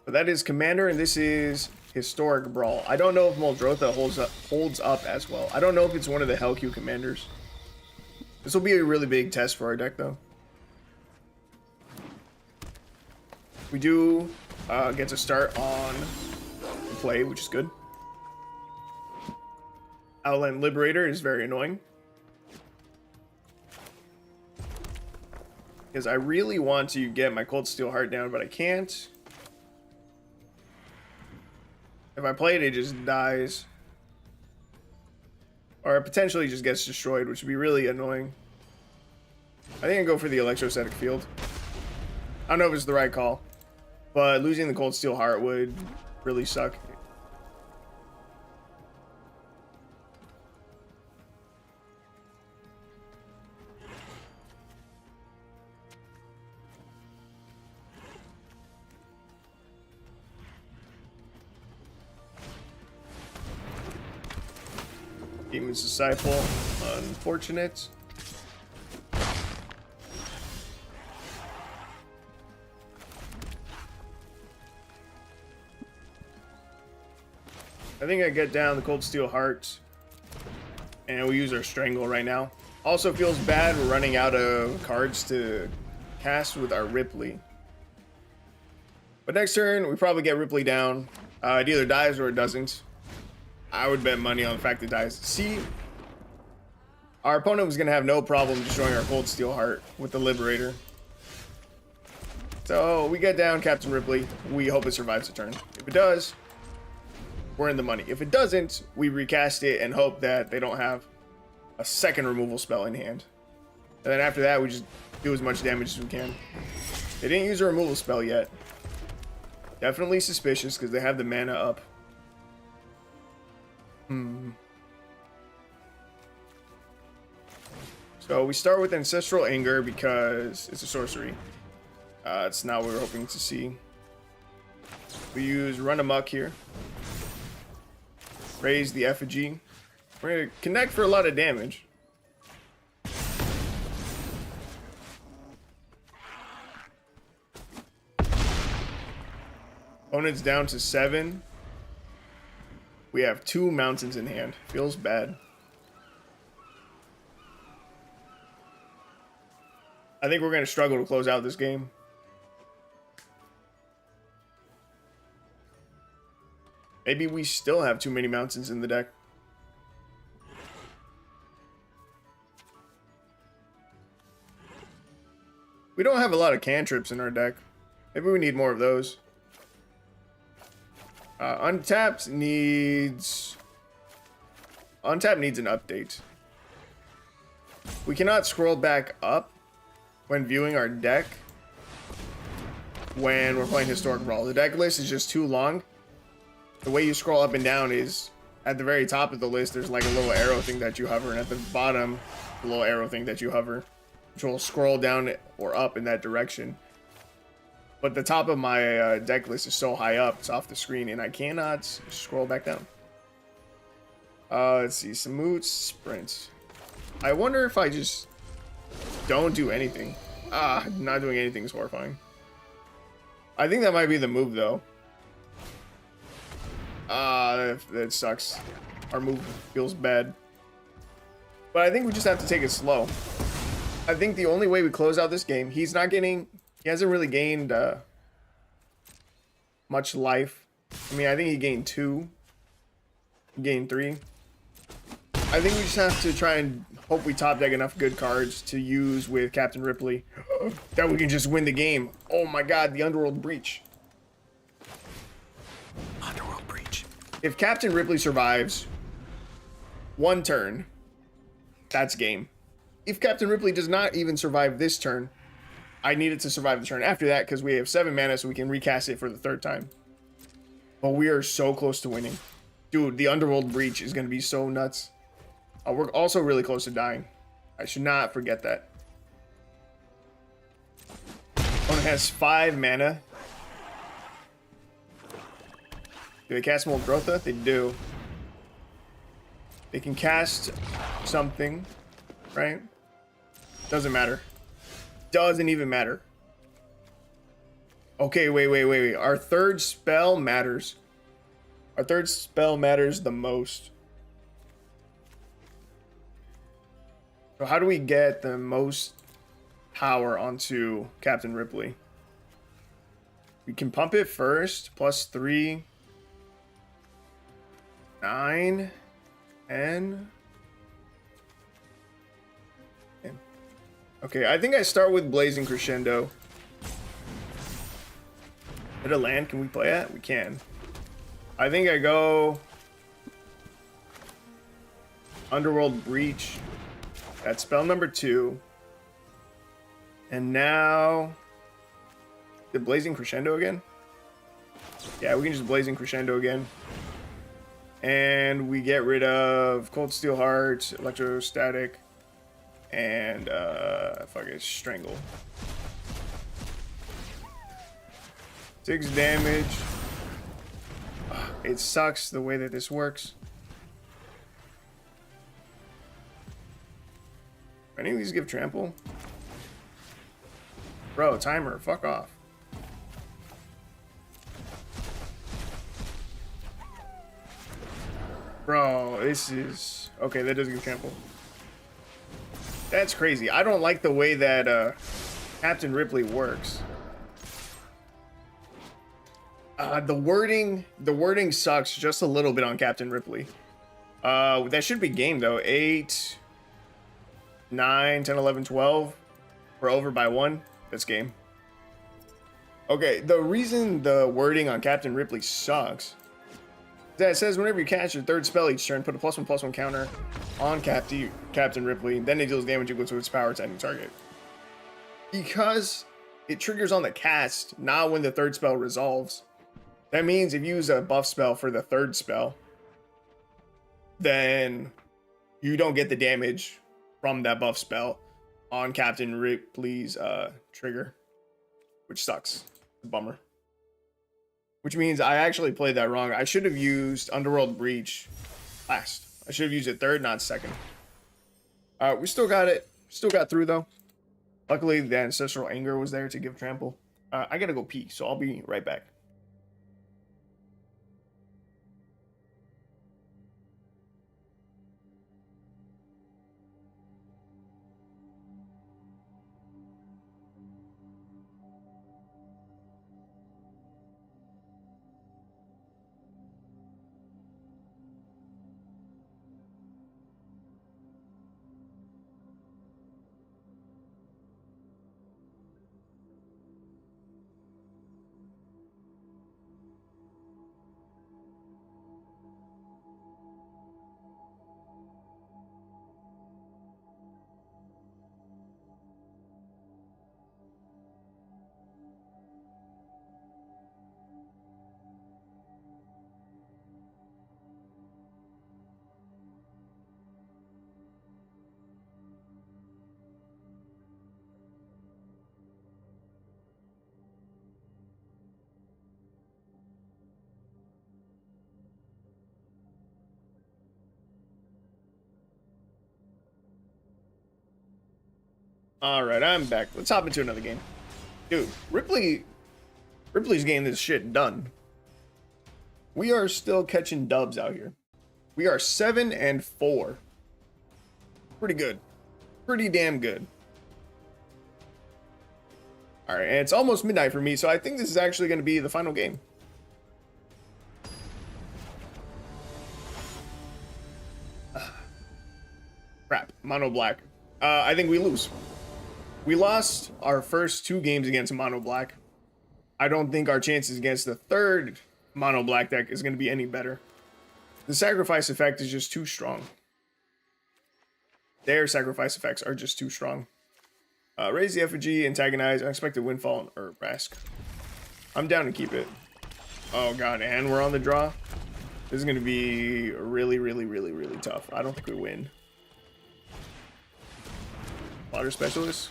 But that is Commander, and this is Historic Brawl. I don't know if Muldrotha holds up as well. I don't know if it's one of the Hell Q commanders. This will be a really big test for our deck, though. We do get to start on play, which is good. Outland Liberator is very annoying. Because I really want to get my Cold Steel Heart down, but I can't. If I play it, it just dies. Or it potentially just gets destroyed, which would be really annoying. I think I go for the Electrostatic Field. I don't know if it's the right call. But losing the Cold Steel Heart would really suck. Demon's Disciple, unfortunate. I think I get down the Cold Steel Heart, and we use our Strangle right now. Also feels bad we're running out of cards to cast with our Ripley. But next turn, we probably get Ripley down. It either dies or it doesn't. I would bet money on the fact it dies. See, our opponent was going to have no problem destroying our Cold Steel Heart with the Liberator. So we get down Captain Ripley. We hope it survives the turn. If it does, we're in the money. If it doesn't, we recast it and hope that they don't have a second removal spell in hand. And then after that, we just do as much damage as we can. They didn't use a removal spell yet. Definitely suspicious because they have the mana up. So we start with Ancestral Anger because it's a sorcery. It's not what we were hoping to see. We use Run Amok here. Raise the Effigy. We're going to connect for a lot of damage. Opponent's down to 7. We have 2 mountains in hand. Feels bad. I think we're going to struggle to close out this game. Maybe we still have too many mountains in the deck. We We don't have a lot of cantrips in our deck. Maybe we need more of those. Untapped needs an update. We cannot scroll back up when viewing our deck when we're playing Historic Brawl. The deck list is just too long. The way you scroll up and down is at the very top of the list, there's like a little arrow thing that you hover, and at the bottom, a little arrow thing that you hover, which will scroll down or up in that direction. But the top of my deck list is so high up, it's off the screen, and I cannot scroll back down. Let's see, Samut Sprint. I wonder if I just don't do anything. Not doing anything is horrifying. I think that might be the move, though. That sucks. Our move feels bad. But I think we just have to take it slow. I think the only way we close out this game, he hasn't really gained much life. I mean, I think he gained 2. He gained 3. I think we just have to try and hope we top deck enough good cards to use with Captain Ripley that we can just win the game. Oh my god, the Underworld Breach. Underworld Breach. If Captain Ripley survives 1 turn, that's game. If Captain Ripley does not even survive this turn, I need it to survive the turn after that because we have 7 mana, so we can recast it for the 3rd time. But we are so close to winning. Dude, the Underworld Breach is going to be so nuts. We're also really close to dying. I should not forget that. Opponent has 5 mana. Do they cast Molgrotha? They do. They can cast something, right? Doesn't matter. Doesn't even matter. Okay, wait. Our 3rd spell matters. Our 3rd spell matters the most. So how do we get the most power onto Captain Ripley? We can pump it first. +3. 9. 10. Okay, I think I start with Blazing Crescendo. Hit a land, can we play it? We can. I think I go Underworld Breach. That's spell number 2. And now the Blazing Crescendo again? Yeah, we can just Blazing Crescendo again. And we get rid of Cold Steel Heart, Electrostatic, and fuck it, Strangle. 6 damage. It sucks the way that this works. Any of these give trample? Bro, timer, fuck off. Bro, this is... Okay, that does give trample. That's crazy. I don't like the way that Captain Ripley works. The wording sucks just a little bit on Captain Ripley. That should be game though. 8, 9, 10, 11, 12. We're over by 1. That's game. Okay, the reason the wording on Captain Ripley sucks is that it says whenever you cast your 3rd spell each turn, put a +1/+1 counter on Captain Ripley. Then it deals damage equal to its power to any target. Because it triggers on the cast, not when the 3rd spell resolves. That means if you use a buff spell for the 3rd spell, then you don't get the damage from that buff spell on Captain Ripley's trigger, which sucks. It's a bummer. Which means I actually played that wrong. I should have used Underworld Breach last. I should have used it 3rd, not 2nd. We still got it. Still got through though. Luckily, the Ancestral Anger was there to give trample. I gotta go pee, so I'll be right back. All right, I'm back. Let's hop into another game. Dude, Ripley's getting this shit done. We are still catching dubs out here. We are 7-4. Pretty good. Pretty damn good. All right, and it's almost midnight for me, so I think this is actually going to be the final game. Crap, mono black. I think we lose. We lost our first 2 games against mono black. I don't think our chances against the third mono black deck is going to be any better. The sacrifice effect is just too strong. Their sacrifice effects are just too strong. Raise the effigy, antagonize, unexpected windfall, and herb rask. I'm down to keep it. Oh god, and we're on the draw. This is going to be really, really, really, really tough. I don't think we win. Water specialist.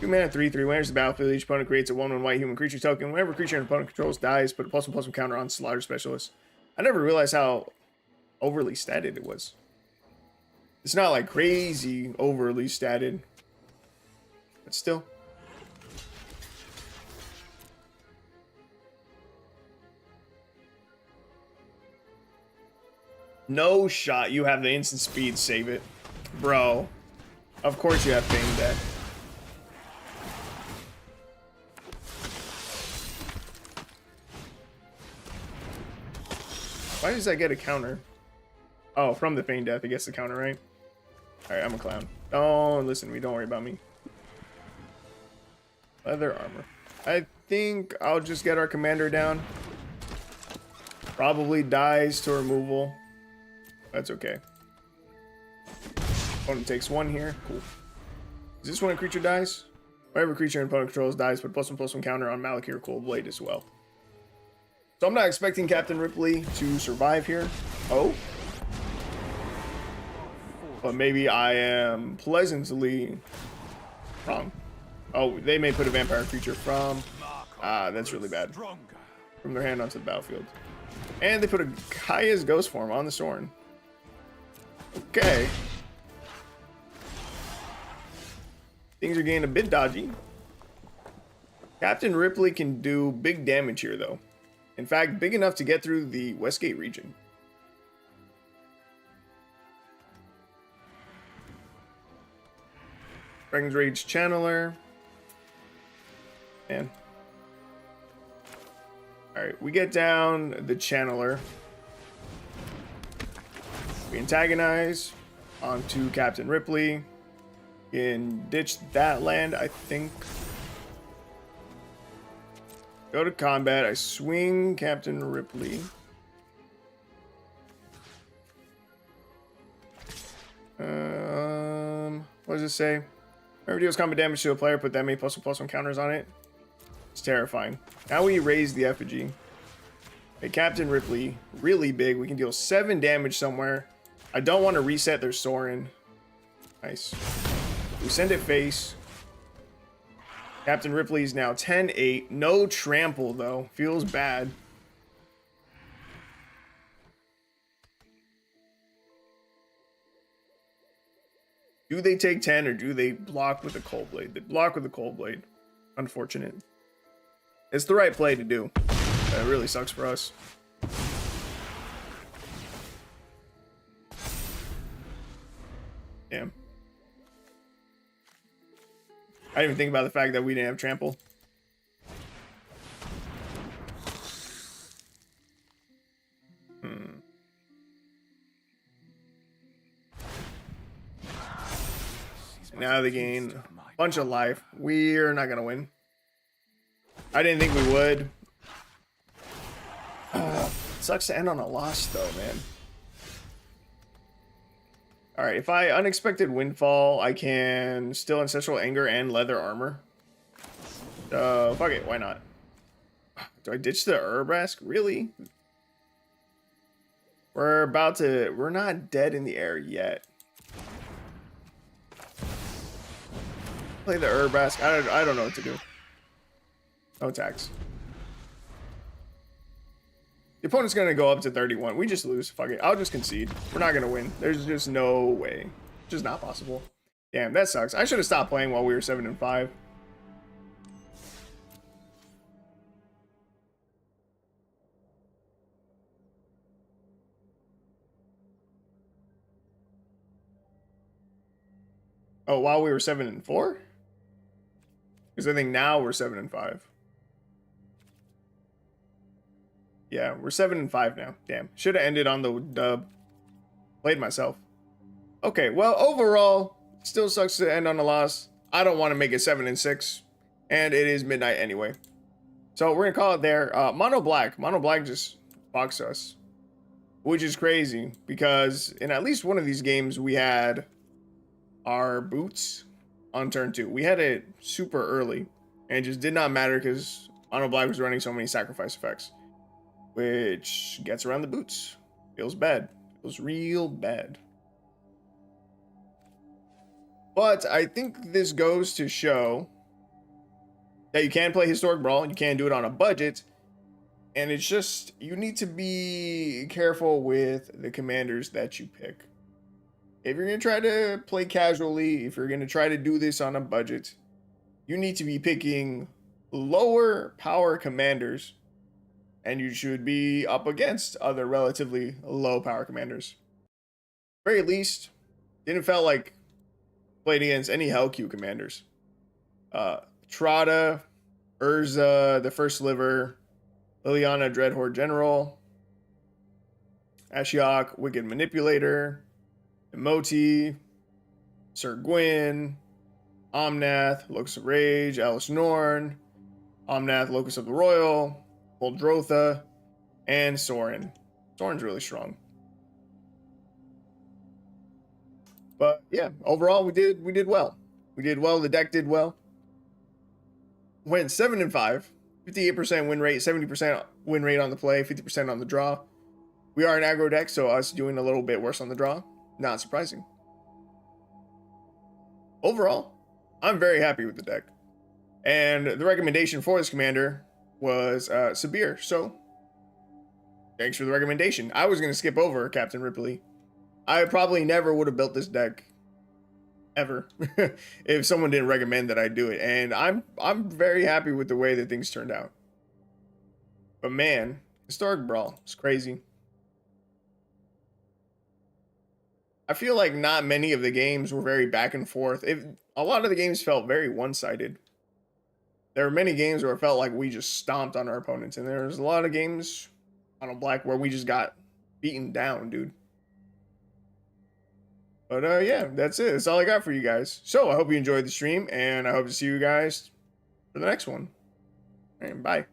2 mana, 3/3. When enters the battlefield, each opponent creates a 1/1 white human creature token. Whenever a creature an opponent controls dies, put a +1/+1 counter on Slaughter Specialist. I never realized how overly statted it was. It's not like crazy overly statted, but still. No shot. You have the instant speed. Save it, bro. Of course you have Fame deck. Why does that get a counter? Oh, from the Feign Death, it gets the counter, right? Alright, I'm a clown. Don't listen to me. Don't worry about me. Leather armor. I think I'll just get our commander down. Probably dies to removal. That's okay. Opponent takes 1 here. Cool. Is this when a creature dies? Whenever creature an opponent controls dies, put +1/+1 counter on Malakir Cold Blade as well. So I'm not expecting Captain Ripley to survive here. Oh. But maybe I am pleasantly wrong. Oh, they may put a vampire creature from... that's really bad. From their hand onto the battlefield. And they put a Kaya's Ghost Form on the Sorin. Okay. Things are getting a bit dodgy. Captain Ripley can do big damage here, though. In fact, big enough to get through the Westgate region. Dragon's Rage Channeler. Man. Alright, we get down the Channeler. We antagonize onto Captain Ripley. Can ditch that land, I think. Go to combat. I swing Captain Ripley. What does it say? Whenever deals combat damage to a player, put that many +1/+1 counters on it. It's terrifying. Now we raise the effigy. Hey, Captain Ripley, really big. We can deal 7 damage somewhere. I don't want to reset their Sorin. Nice. We send it face. Captain Ripley's now 10-8. No trample, though. Feels bad. Do they take 10 or do they block with the Cold Blade? They block with the Cold Blade. Unfortunate. It's the right play to do. It really sucks for us. Damn. I didn't even think about the fact that we didn't have trample. Now they gain a bunch of life. We're not gonna win. I didn't think we would. Sucks to end on a loss though, man. Alright, if I unexpected windfall, I can still Ancestral Anger and Leather Armor. Fuck it, why not? Do I ditch the Urbrask? Really? We're not dead in the air yet. Play the Urbrask. I don't know what to do. No attacks. The opponent's going to go up to 31. We just lose. Fuck it. I'll just concede. We're not going to win. There's just no way. Just not possible. Damn, that sucks. I should have stopped playing while we were 7-5. Oh, while we were 7-4? Because I think now we're 7-5. Yeah, we're 7-5 now. Damn. Should have ended on the dub. Played myself. Okay, well, overall, still sucks to end on a loss. I don't want to make it 7-6. And it is midnight anyway. So we're going to call it there. Mono Black. Mono Black just boxed us. Which is crazy. Because in at least one of these games, we had our boots on turn 2. We had it super early. And it just did not matter because Mono Black was running so many sacrifice effects. Which gets around the boots. Feels bad. Feels real bad. But I think this goes to show that you can play Historic Brawl. You can do it on a budget. And it's just, you need to be careful with the commanders that you pick. If you're going to try to play casually, if you're going to try to do this on a budget, you need to be picking lower power commanders. And you should be up against other relatively low power commanders. At the very least, didn't felt like played against any Hell Q commanders. Trotta, Urza, the First Sliver, Liliana, Dreadhorde General, Ashiok, Wicked Manipulator, Emoti, Sir Gwyn, Omnath, Locus of Rage, Alice Norn, Omnath, Locus of the Royal, Boldrotha, and Sorin. Sorin's really strong. But yeah, overall we did well. We did well. The deck did well. Went 7-5, 58% win rate, 70% win rate on the play, 50% on the draw. We are an aggro deck, so us doing a little bit worse on the draw, not surprising. Overall, I'm very happy with the deck. And the recommendation for this commander was Sabir, so thanks for the recommendation. I was going to skip over Captain Ripley. I probably never would have built this deck ever if someone didn't recommend that I do it, and I'm very happy with the way that things turned out. But man, Historic Brawl is crazy. I feel like not many of the games were very back and forth. A lot of the games felt very one-sided. There were many games where it felt like we just stomped on our opponents, and there was a lot of games on Black where we just got beaten down, dude. But yeah, that's it. That's all I got for you guys. So I hope you enjoyed the stream, and I hope to see you guys for the next one. And bye.